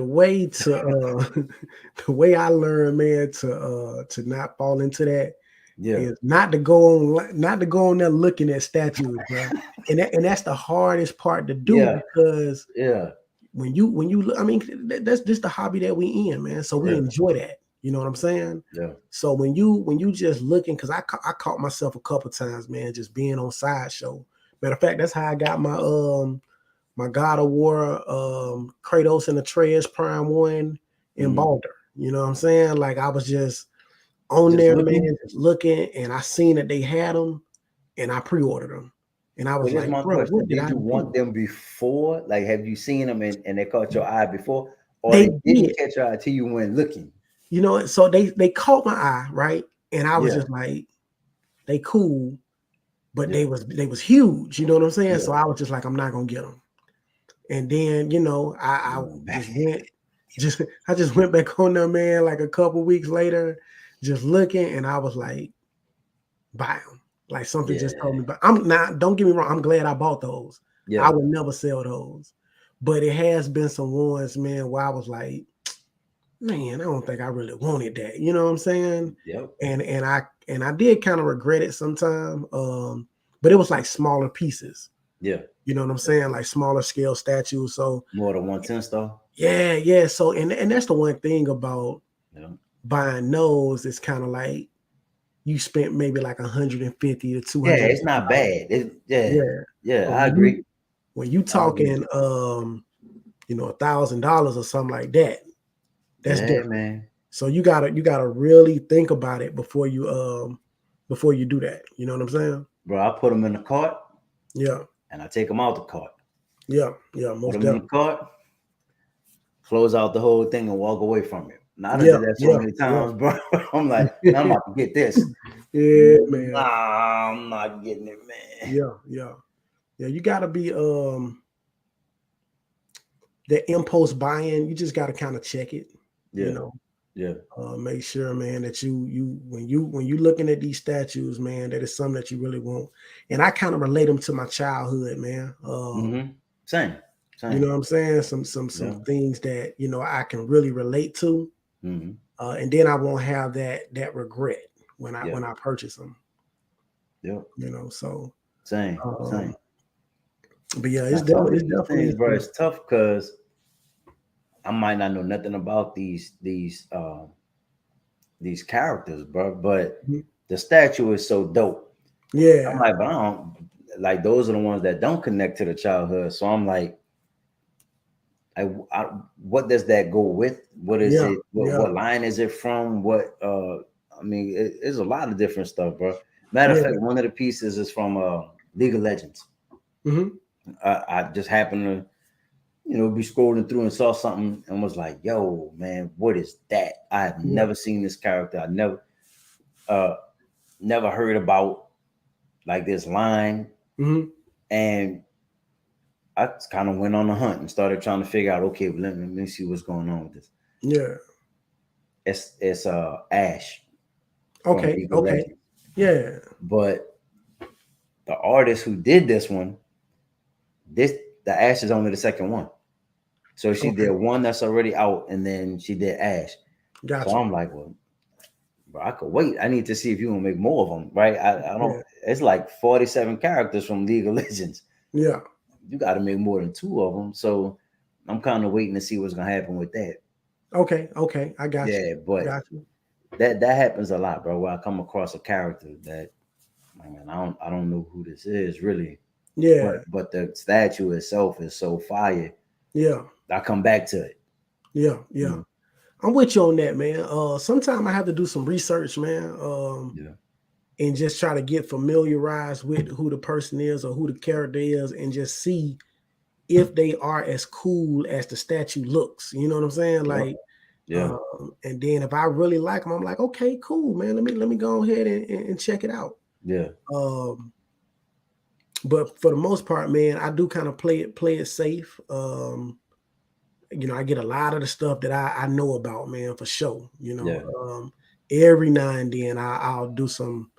way to the way I learned, man, to not fall into that Yeah, is not to go on there looking at statues, bro. And that's the hardest part to do yeah, because yeah, when you look, I mean, that's just the hobby that we in, man. So we yeah, enjoy that. You know what I'm saying? yeah. So when you just looking, because I caught myself a couple times, man, just being on sideshow. Matter of fact, that's how I got my God of War Kratos and Atreus Prime 1 in Mhm. Balder. You know what I'm saying? Like I was just on Just there, man, looking. just looking, and I seen that they had them, and I pre-ordered them. And I But was here's like, my bro, question: what did did I you want do? them before? Like, have you seen them and they caught your eye before, or They they didn't did, catch your eye until you went looking? so they caught my eye, right? And I was Yeah, just like, they cool, but yeah, they was huge, you know what I'm saying? yeah. So I was just like, I'm not gonna get them. And then, I Going back. just went, just I just went back on there, man, like a couple weeks later, just looking, and I was like, buy them. Like something just told Yeah, me, but I'm not, don't get me wrong, I'm glad I bought those. I yeah, would never sell those. But it has been some ones, man, where I was like, man, I don't think I really wanted that. You know what I'm saying? yep, And I did kind of regret it sometime. But it was like smaller pieces. yeah. You know what I'm saying? Like smaller scale statues. So More than 110 star. yeah, yeah. So and that's the one thing about Yeah, buying those is kind of like you spent maybe like 150 to yeah. 250 It's not dollars. bad. Yeah, Yeah. yeah. But I agree. when you I agree. talking $1,000 or something like that, that's Yeah, different. man, So you gotta really think about it before you do that. You know what I'm saying? bro. I put them in the cart Yeah, and I take them out the cart. yeah, yeah, Put most them in the definitely. cart, close out the whole thing, and walk away from it. Now I done Yeah, did that so yeah, many yeah. times, bro. I'm like, man, I'm about to get this. Yeah, man. Nah, I'm not getting it, man. Yeah, yeah. Yeah, you gotta be the impulse buying, you just gotta kind of check it, you Yeah, know. yeah, Make sure, man, that when you looking at these statues, man, that is something that you really want. And I kind of relate them to my childhood, man. mm-hmm. Same, You know same. what I'm saying? Some Yeah, things that I can really relate to, mm-hmm. and then I won't have that regret when I Yeah, when I purchase them. yeah. So Same, um, same. But yeah, Now, some of it's these definitely things, bro, it's tough because I might not know nothing about these characters, bro. But Mhm. the statue is so dope. I'm Yeah, like, but I don't like those are the ones that don't connect to the childhood. So I'm like, what does that go with? What is yeah, it? yeah, What line is it from? What I mean, it's a lot of different stuff, bro. Matter of yeah. fact, one of the pieces is from League of Legends. Hmm. I just happened to, be scrolling through and saw something and was like, yo, man, what is that? I have Yeah. never seen this character. I uh never heard about like this line. Hmm. And I kind of went on a hunt and started trying to figure out, okay, well, let me see what's going on with this. Yeah. It's Ash from Okay. League of Okay. Legends. Yeah. But the artist who did this one, this the Ash is only the second one. So she Okay. did one that's already out, and then she did Ash. So Gotcha. I'm like, well, bro, I could wait. I need to see if you gonna make more of them, right? I don't. Yeah. It's like 47 characters from League of Legends. Yeah. You got to make more than two of them. So I'm kind of waiting to see what's gonna happen with that. Okay. Okay. I got you. Yeah, I but got you. that happens a lot, bro. Where I come across a character that, man, I don't know who this is really, Yeah. but the statue itself is so fire. Yeah. I come back to it. Yeah. You Yeah. know? I'm with you on that, man. Sometimes I have to do some research, man. Yeah, And just try to get familiarized with who the person is or who the character is, and just see if they are as cool as the statue looks. You know what I'm saying? yeah, Like, yeah, and then if I really like them, I'm like, okay, cool, man. Let me go ahead and check it out. yeah, Um, but for the most part, man, I do kind of play it safe. I get a lot of the stuff that I know about, man, for sure. yeah, Every now and then I'll do some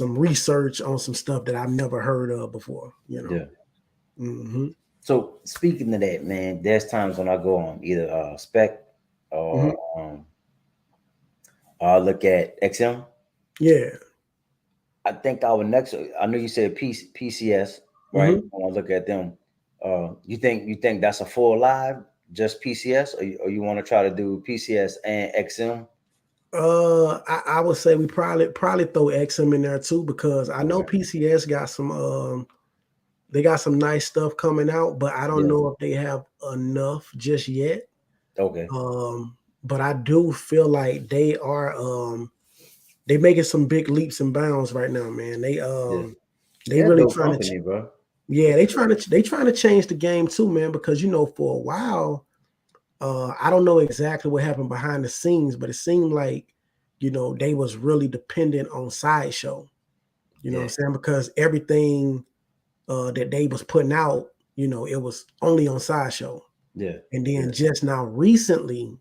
research on some stuff that I've never heard of before. yeah. Hmm. So speaking of that, man, there's times when I go on either Spec or Hmm. I look at XM. Yeah. I think our next. I know you said PCS, right? Hmm. When I look at them, you think that's a full live, just PCS, or you want to try to do PCS and XM? I would say we probably throw XM in there too, because I know Okay. PCS got some they got some nice stuff coming out, but I don't Yeah. know if they have enough just yet. Okay. But I do feel like they making some big leaps and bounds right now, man. They Yeah. they Yeah. really Dope trying to company, bro. yeah, they trying to change the game too, man, because for a while, I don't know exactly what happened behind the scenes, but it seemed like, they was really dependent on Sideshow. You know what Yeah. I'm saying? Because everything that they was putting out, it was only on Sideshow. Yeah. And Yeah. then just now recently,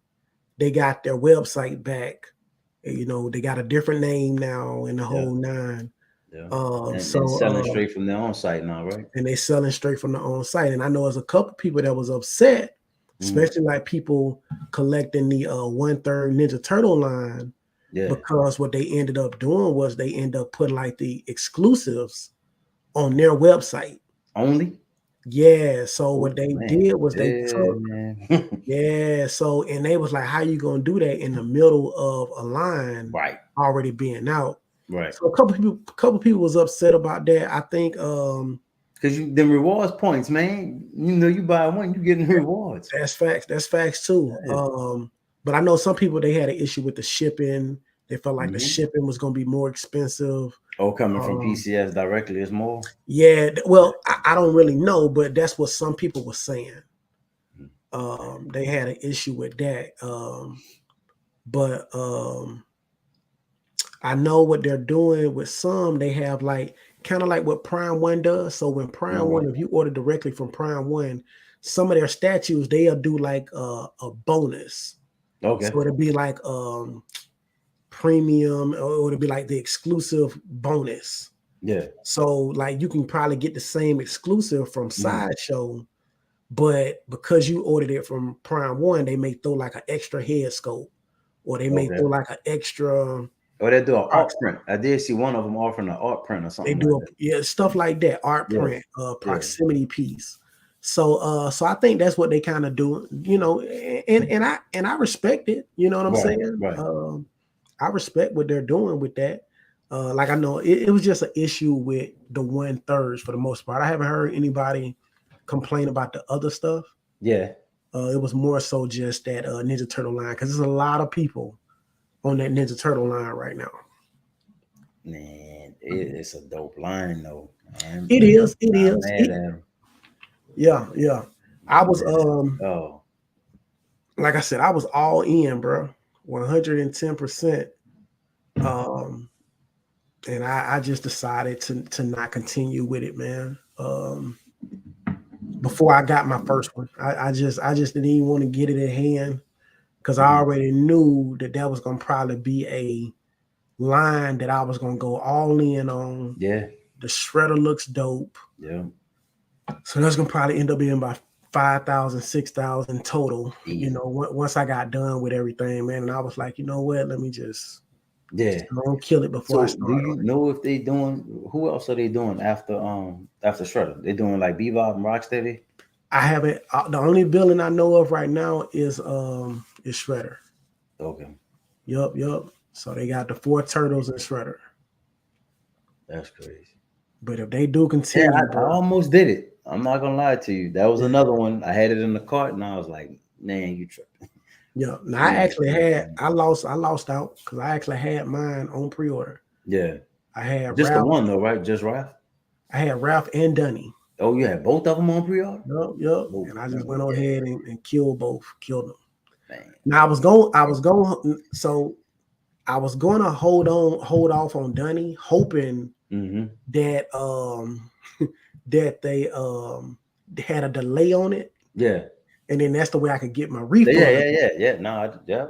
they got their website back. They got a different name now and the Yeah. whole nine. Yeah. Um, And so selling straight from their own site now, right? and they selling straight from the on site. And I know there's a couple people that was upset, Mhm. especially like people collecting the 1/3 Ninja Turtle line, Yeah. because what they ended up doing was they end up putting like the exclusives on their website. Only. Yeah, so Oh what they man. did was they Yeah, took man. yeah, so and they was like, how you gonna do that in the middle of a line Right. already being out? Right. So a couple people was upset about that. I think Because you them rewards points, man. You buy one, you getting rewards. that's facts. That's facts too. Yeah. But I know some people, they had an issue with the shipping. They felt like the Mhm. shipping was gonna be more expensive. Oh, coming from Um, PCS directly is more. yeah, Yeah. well, I don't really know, but that's what some people were saying. Mhm. They had an issue with that. But I know what they're doing with some. They have like kind of like what Prime One does. So when Prime Uh-huh. One, if you order directly from Prime One, some of their statues they'll do like a bonus. Okay. So it'll be like premium, or it'll be like the exclusive bonus. Yeah. So like you can probably get the same exclusive from Mhm. Sideshow, but because you ordered it from Prime One, they may throw like an extra head scope, or they may Okay. throw like an extra. Or they do an art. art print. I did see one of them offering an art print or They something like do that. stuff like that, art Yeah, print, yeah, proximity piece. So I think that's what they kind of do, and I respect it. You know what I'm right, saying? right. I respect what they're doing with that. Like I know it was just an issue with the 1/3 for the most part. I haven't heard anybody complain about the other stuff. Yeah, It was more so just that Ninja Turtle line because there's a lot of people on that Ninja Turtle line right now. man, it's a dope line though. It I'm is. It not is. mad at him. Yeah, yeah. I Not was mad at him. Oh, like I said, I was all in, bro, 110%. Um, and I just decided to not continue with it, man. Before I got my first one, I just didn't even want to get it in hand because I mhm. already knew that was gonna probably be a line that I was gonna go all in on. Yeah, The shredder looks dope, yeah, so that's gonna probably end up being about 5,000, 6,000 total. easy. Once I got done with everything, man, and I was like, you know what, let me just Yeah. don't kill it before I So, do start you on it. know if they doing? Who else are they doing after Shredder? They doing like Bebop and Rocksteady? I haven't. The only villain I know of right now is Shredder. Okay, Yup, yup. So they got the four turtles and Shredder. that's crazy. But if they do Yeah, continue, I bro, almost did it. I'm not gonna lie to you. That was yeah, another one. I had it in the cart, and I was like, "Man, you tripping?" yeah. Now I You actually had. tripping. I lost out because I actually had mine on pre-order. Yeah, I had just the Ralph. one though, right? Just Ralph. I had Ralph and Dunny. Oh, you had both of them on pre-order? Yup, yup. Oh And I just man, went on yeah, ahead and killed both. Killed them. man. Now I was going. I was going. So I was going to hold off on Dunny, hoping Mm-hmm. that that they had a delay on it, Yeah, and then that's the way I could get my yeah, refund. yeah, yeah, yeah. No, yeah.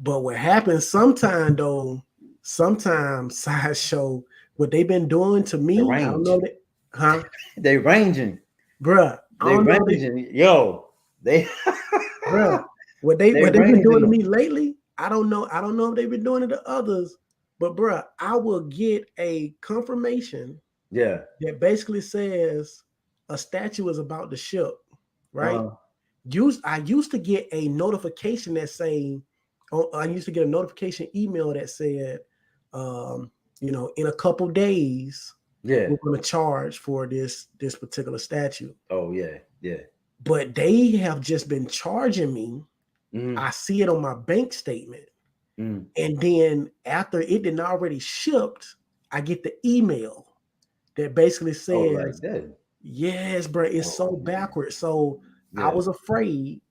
But what happens sometimes though, sometimes Sideshow, what they've been doing to The me, I don't know range. that, huh, They ranging. bruh, I They don't know that, ranging. Yo, they bruh, they what they've been doing to ranging. me lately. I don't know if they've been doing it to others, but bruh, I will get a confirmation Yeah. that basically says a statue is about to ship, right? Uh, I used to get a notification that saying, oh, I used to get a notification email that said, in a couple days yeah. we're going to charge for this particular statue. Oh yeah, yeah. But they have just been charging me. Mm, I see it on my bank statement, mm. and then after it didn't already shipped, I get the email that basically Oh, like says, that. yes, bro, it's so Oh man. backwards. So I Yeah. was afraid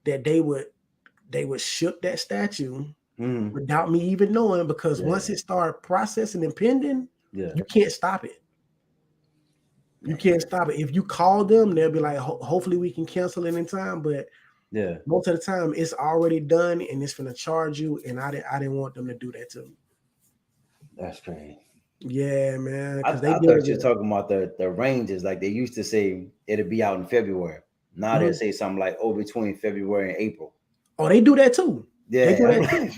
that they would ship that statue Mm, without me even knowing because once yeah. it started processing and pending, Yeah. you can't stop it. You can't Man. stop it. If you call them, they'll be like, hopefully we can cancel it in time. But Yeah. most of the time, it's already done and it's gonna charge you. And I didn't want them to do that to me. That's crazy. Yeah, man, I, because they I did it thought you were with. talking about the ranges. Like they used to say it'll be out in February. Now they Mhm. say something like between February and April. Oh, they do that too. They do Yeah. that too.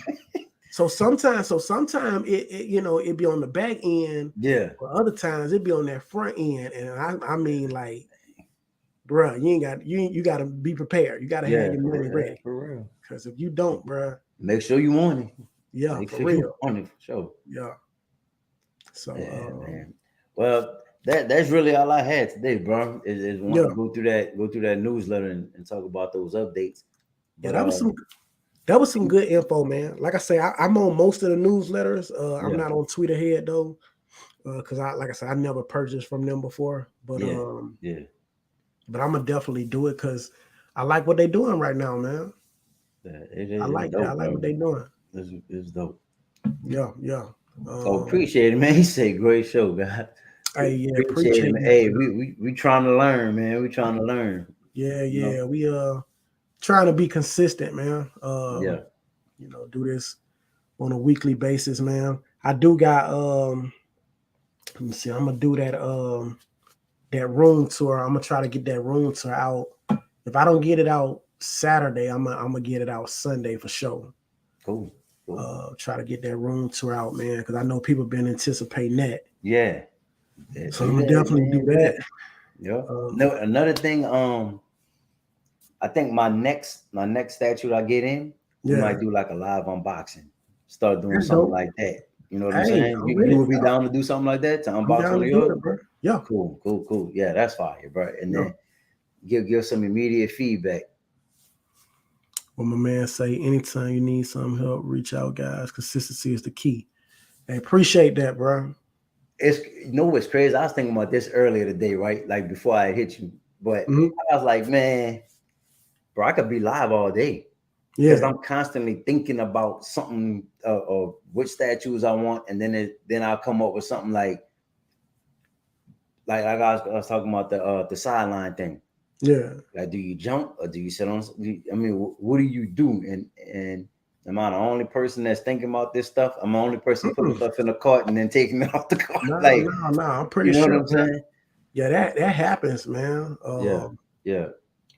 So sometimes it be on the back end, Yeah. but other times it be on that front end. And I mean like, bruh, you gotta be prepared. You gotta have Yeah. your money For real. ready. For real. Because if you don't, bruh, Make sure you want it. yeah, Make for sure you real. want it for sure. Yeah. So Yeah, man. Well, that's really all I had today, bro. Is wanting yeah, to go through that newsletter and talk about those updates. yeah, But that was some good info, man. Like I say, I'm on most of the newsletters. I'm yeah, not on Twitter Head though, because like I said, I never purchased from them before. But yeah, um, yeah, but I'm gonna definitely do it because I like what they're doing right now, man. yeah. I It's like that. I dope, like what bro. they're doing. It's dope. Yeah, yeah. So Um, appreciate it, man. He said great show, guys. hey, yeah, Appreciate it, appreciate man. that, Hey, man. we trying to learn, man. We trying to learn. Yeah, You know? yeah. We trying to be consistent, man. Yeah. Do this on a weekly basis, man. I do got let me see, I'm gonna do that room tour. I'm gonna try to get that room tour out. If I don't get it out Saturday, I'm gonna get it out Sunday for sure. Cool. Cool. Try to get that room tour out, man, because I know people been anticipating that. Yeah. So Do I'm gonna that, definitely do man. Do that. that. Yeah. No, another thing, I think my next statue I get in, we Yeah, might do like a live unboxing. Start doing that's something dope. like that. You know what I'm Hey, saying? I'm with You it. would be Yeah, down to do something like that to I'm unbox down one to of do yours? it, bro. Yeah, Cool. Yeah, that's fire, bro. And yeah. then give some immediate feedback. Well, my man say, anytime you need some help, reach out, guys. Consistency is the key. Hey, appreciate that, bro. It's what's crazy. I was thinking about this earlier today, right? Like before I hit you, but Mhm. I was like, man, bro, I could be live all day because Yeah, I'm constantly thinking about something of which statues I want, and then I'll come up with something like I was talking about the sideline thing. yeah. Like, do you jump or do you sit on? I mean, what do you do? And am I the only person that's thinking about this stuff? I'm the only person putting Mm-mm. stuff in the cart and then taking it off the cart. No, Like, no, no. I'm you pretty know what sure I'm that, saying? yeah, that happens, man. Yeah, yeah,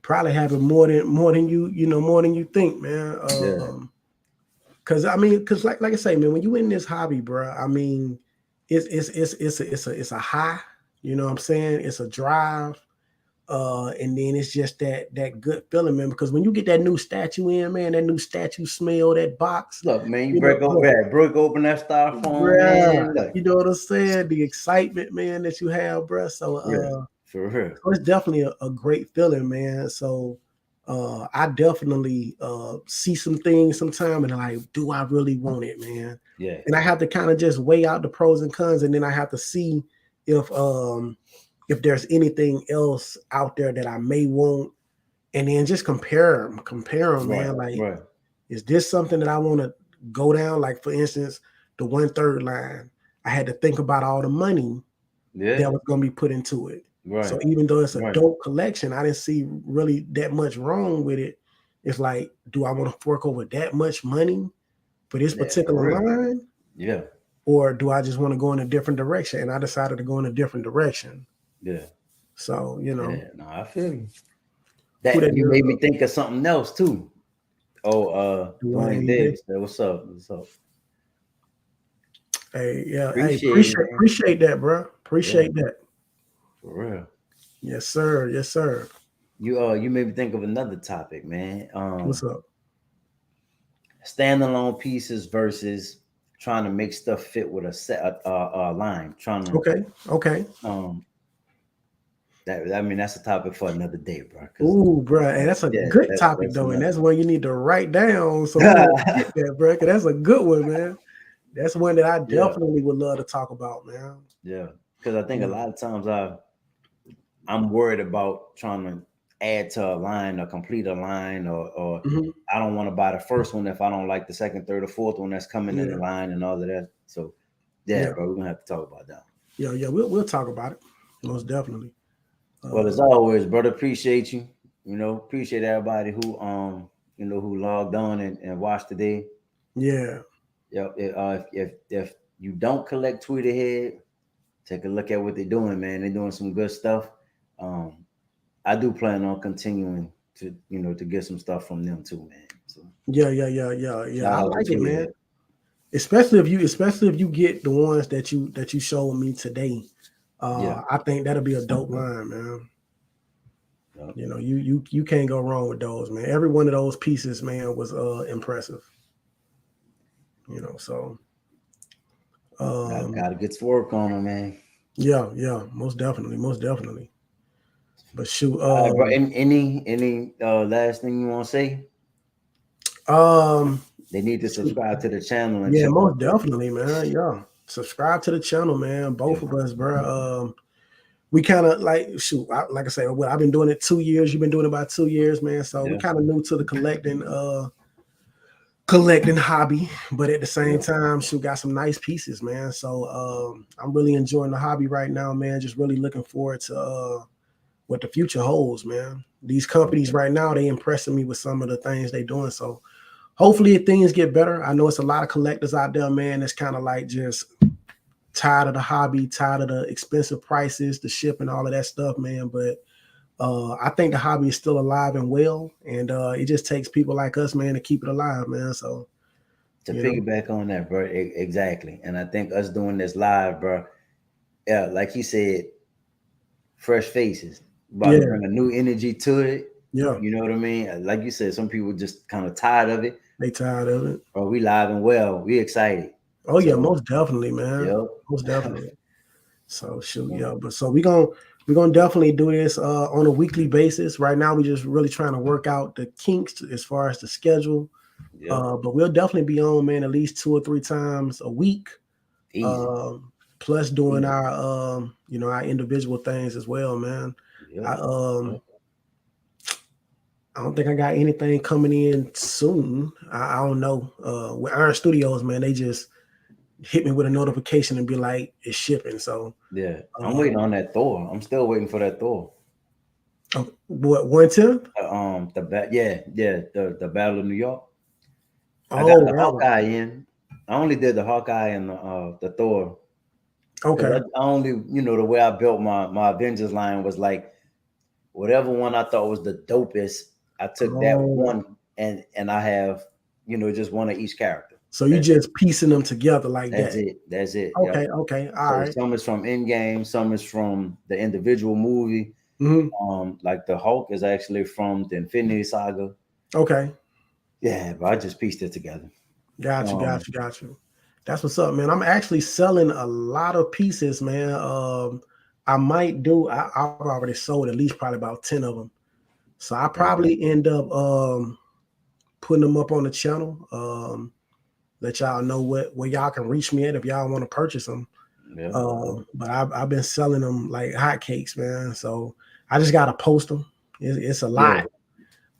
Probably happen more than you think, man. yeah. Cause I mean, cause like I say, man, when you in this hobby, bro, I mean, it's a high, you know what I'm saying? It's a drive. And then it's just that good feeling, man. Because when you get that new statue in, man, that new statue smell, that box, Look, man, you you know, break open that styrofoam, bruh, man. Look, you know what I'm saying? The excitement, man, that you have, bruh. So yeah, for real. so it's definitely a great feeling, man. So I definitely see some things sometime and I'm like, do I really want it, man? Yeah, And I have to kind of just weigh out the pros and cons, and then I have to see if if there's anything else out there that I may want, and then just compare them, right, man. Like, right. is this something that I want to go down? Like, for instance, the 1/3 line, I had to think about all the money Yeah, that was going to be put into it. So right, even though it's a right. dope collection, I didn't see really that much wrong with it. It's like, do I want to fork over that much money for this Yeah, for particular real. line? Yeah, Or do I just want to go in a different direction? And I decided to go in a different direction. yeah, So, yeah. No, I feel you. who That that you is? made me think of something else too. Oh, Dwayne Dwayne Day. Davis. What's up? What's up? Hey, yeah, hey, Appreciate it, man. appreciate that, bro. Yeah, Appreciate that. for real. Yes, sir. Yes, sir. You made me think of another topic, man. What's up? Standalone pieces versus trying to make stuff fit with a line. Trying Okay. Okay. to that I mean that's a topic for another day, bro. Because Ooh, bro. Hey, that's a yeah, good topic that's though, and another. that's one you need to write down so we won't forget that, bro. Cause that's a good one, man. That's one that I Yeah, definitely would love to talk about, man. yeah. Because I think a Yeah. lot of times I'm worried about trying to add to a line or complete a line or Mhm. I don't want to buy the first one if I don't like the second, third, or fourth one that's coming in the Yeah. line and all of that. So yeah, Yeah. bro, we're gonna have to talk about that. Yeah. Yeah. We'll talk about it. Most definitely. Well, as Uh, always, brother, appreciate you. Appreciate everybody who logged on and watched today. yeah. If you don't collect Tweeter Head, take a look at what they're doing, man. They're doing some good stuff. Um, I do plan on continuing to get some stuff from them too, man. So Yeah. Yeah. Yeah. Yeah. Yeah. shout I out to like it, Tweeter man. Head. Especially if you get the ones that you showed me today. Yeah, I think that'll be a dope line, man. yeah. You know, you can't go wrong with those, man. Every one of those pieces, man, was impressive. You know, so Gotta get to work on them, man. yeah, yeah, most definitely, most definitely. But shoot, All right, bro. Any last thing you want to say? um, They need to shoot, subscribe to the channel and yeah, check most out the definitely, man. Yeah, subscribe to the channel, man. yeah, Both of us, bro. We kind of like shoot. Like I said, well, I've been doing it 2 years. You've been doing it about 2 years, man. So we yeah, kind of new to the collecting hobby, but at the same yeah, time, she got some nice pieces, man. So I'm really enjoying the hobby right now, man. Just really looking forward to what the future holds, man. These companies okay. right now, they impressing me with some of the things they doing. So hopefully things get better. I know it's a lot of collectors out there, man, that's kind of like just tired of the hobby, tired of the expensive prices, the shipping, all of that stuff, man. But I think the hobby is still alive and well, and it just takes people like us, man, to keep it alive, man. So To You know? piggyback on that, bro, exactly. And I think us doing this live, bro, yeah, like you said, fresh faces, about to Yeah, bring a new energy to it. yeah. You know what I mean? Like you said, some people just kind of tired of it. They tired of it. Bro, we live and well. We excited. Oh yeah, So, most definitely, man. yep. Most definitely. So shoot, yeah. But so we're gonna definitely do this on a weekly basis. Right now, we just really trying to work out the kinks as far as the schedule. Yep. But we'll definitely be on, man, at least 2 or 3 times a week. Easy. Plus doing Easy. our our individual things as well, man. I Yep. um Yep. I don't think I got anything coming in soon. I don't know. With Iron Studios, man, they just hit me with a notification and be like, it's shipping. So Yeah. I'm uh waiting on that Thor. I'm still waiting for that Thor. what 1/10? The Battle of New York. I got Oh, the that one. Hawkeye in. I only did the Hawkeye and the Thor because Okay. I only, the way I built my Avengers line was like whatever one I thought was the dopest. I took that Oh, one and I have, just one of each character. so you That's it. just piecing them together like That's that. it. That's it. Yep. Okay, okay, all So right. some is from Endgame, some is from the individual movie. Mm-hmm. Like the Hulk is actually from the Infinity Saga. Okay. Yeah, but I just pieced it together. Got you, Um, got you, got you. That's what's up, man. I'm actually selling a lot of pieces, man. I might do. I've already sold at least probably about 10 of them. So I okay. probably end up putting them up on the channel. Let y'all know where y'all can reach me at if y'all want to purchase them. Yeah. But I've been selling them like hotcakes, man. So I just gotta post them. It's a Yeah. lot.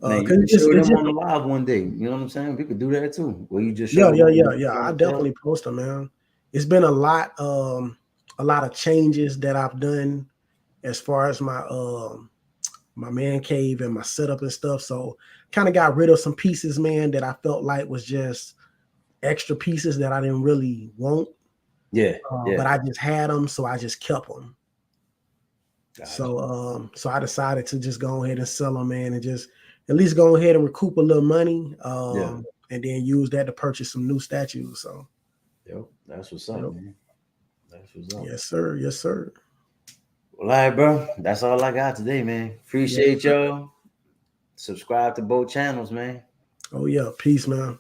Man, you Cause can show it's them just on the live one day. You know what I'm saying? We could do that too. Where you just show yeah, them yeah, on yeah, yeah. on I the shelf. definitely post them, man. It's been a lot of changes that I've done as far as my man cave and my setup and stuff. So kind of got rid of some pieces, man, that I felt like was just extra pieces that I didn't really want. Yeah. But Yeah. I just had them, so I just kept them. Gotcha. So I decided to just go ahead and sell them, man, and just at least go ahead and recoup a little money, Yeah. and then use that to purchase some new statues. So, Yep. That's what's up, yep. man. That's what's up. Yes, sir. Yes, sir. Well, all right, bro. That's all I got today, man. Yes, Appreciate sir. y'all. Subscribe to both channels, man. Oh yeah. Peace, man.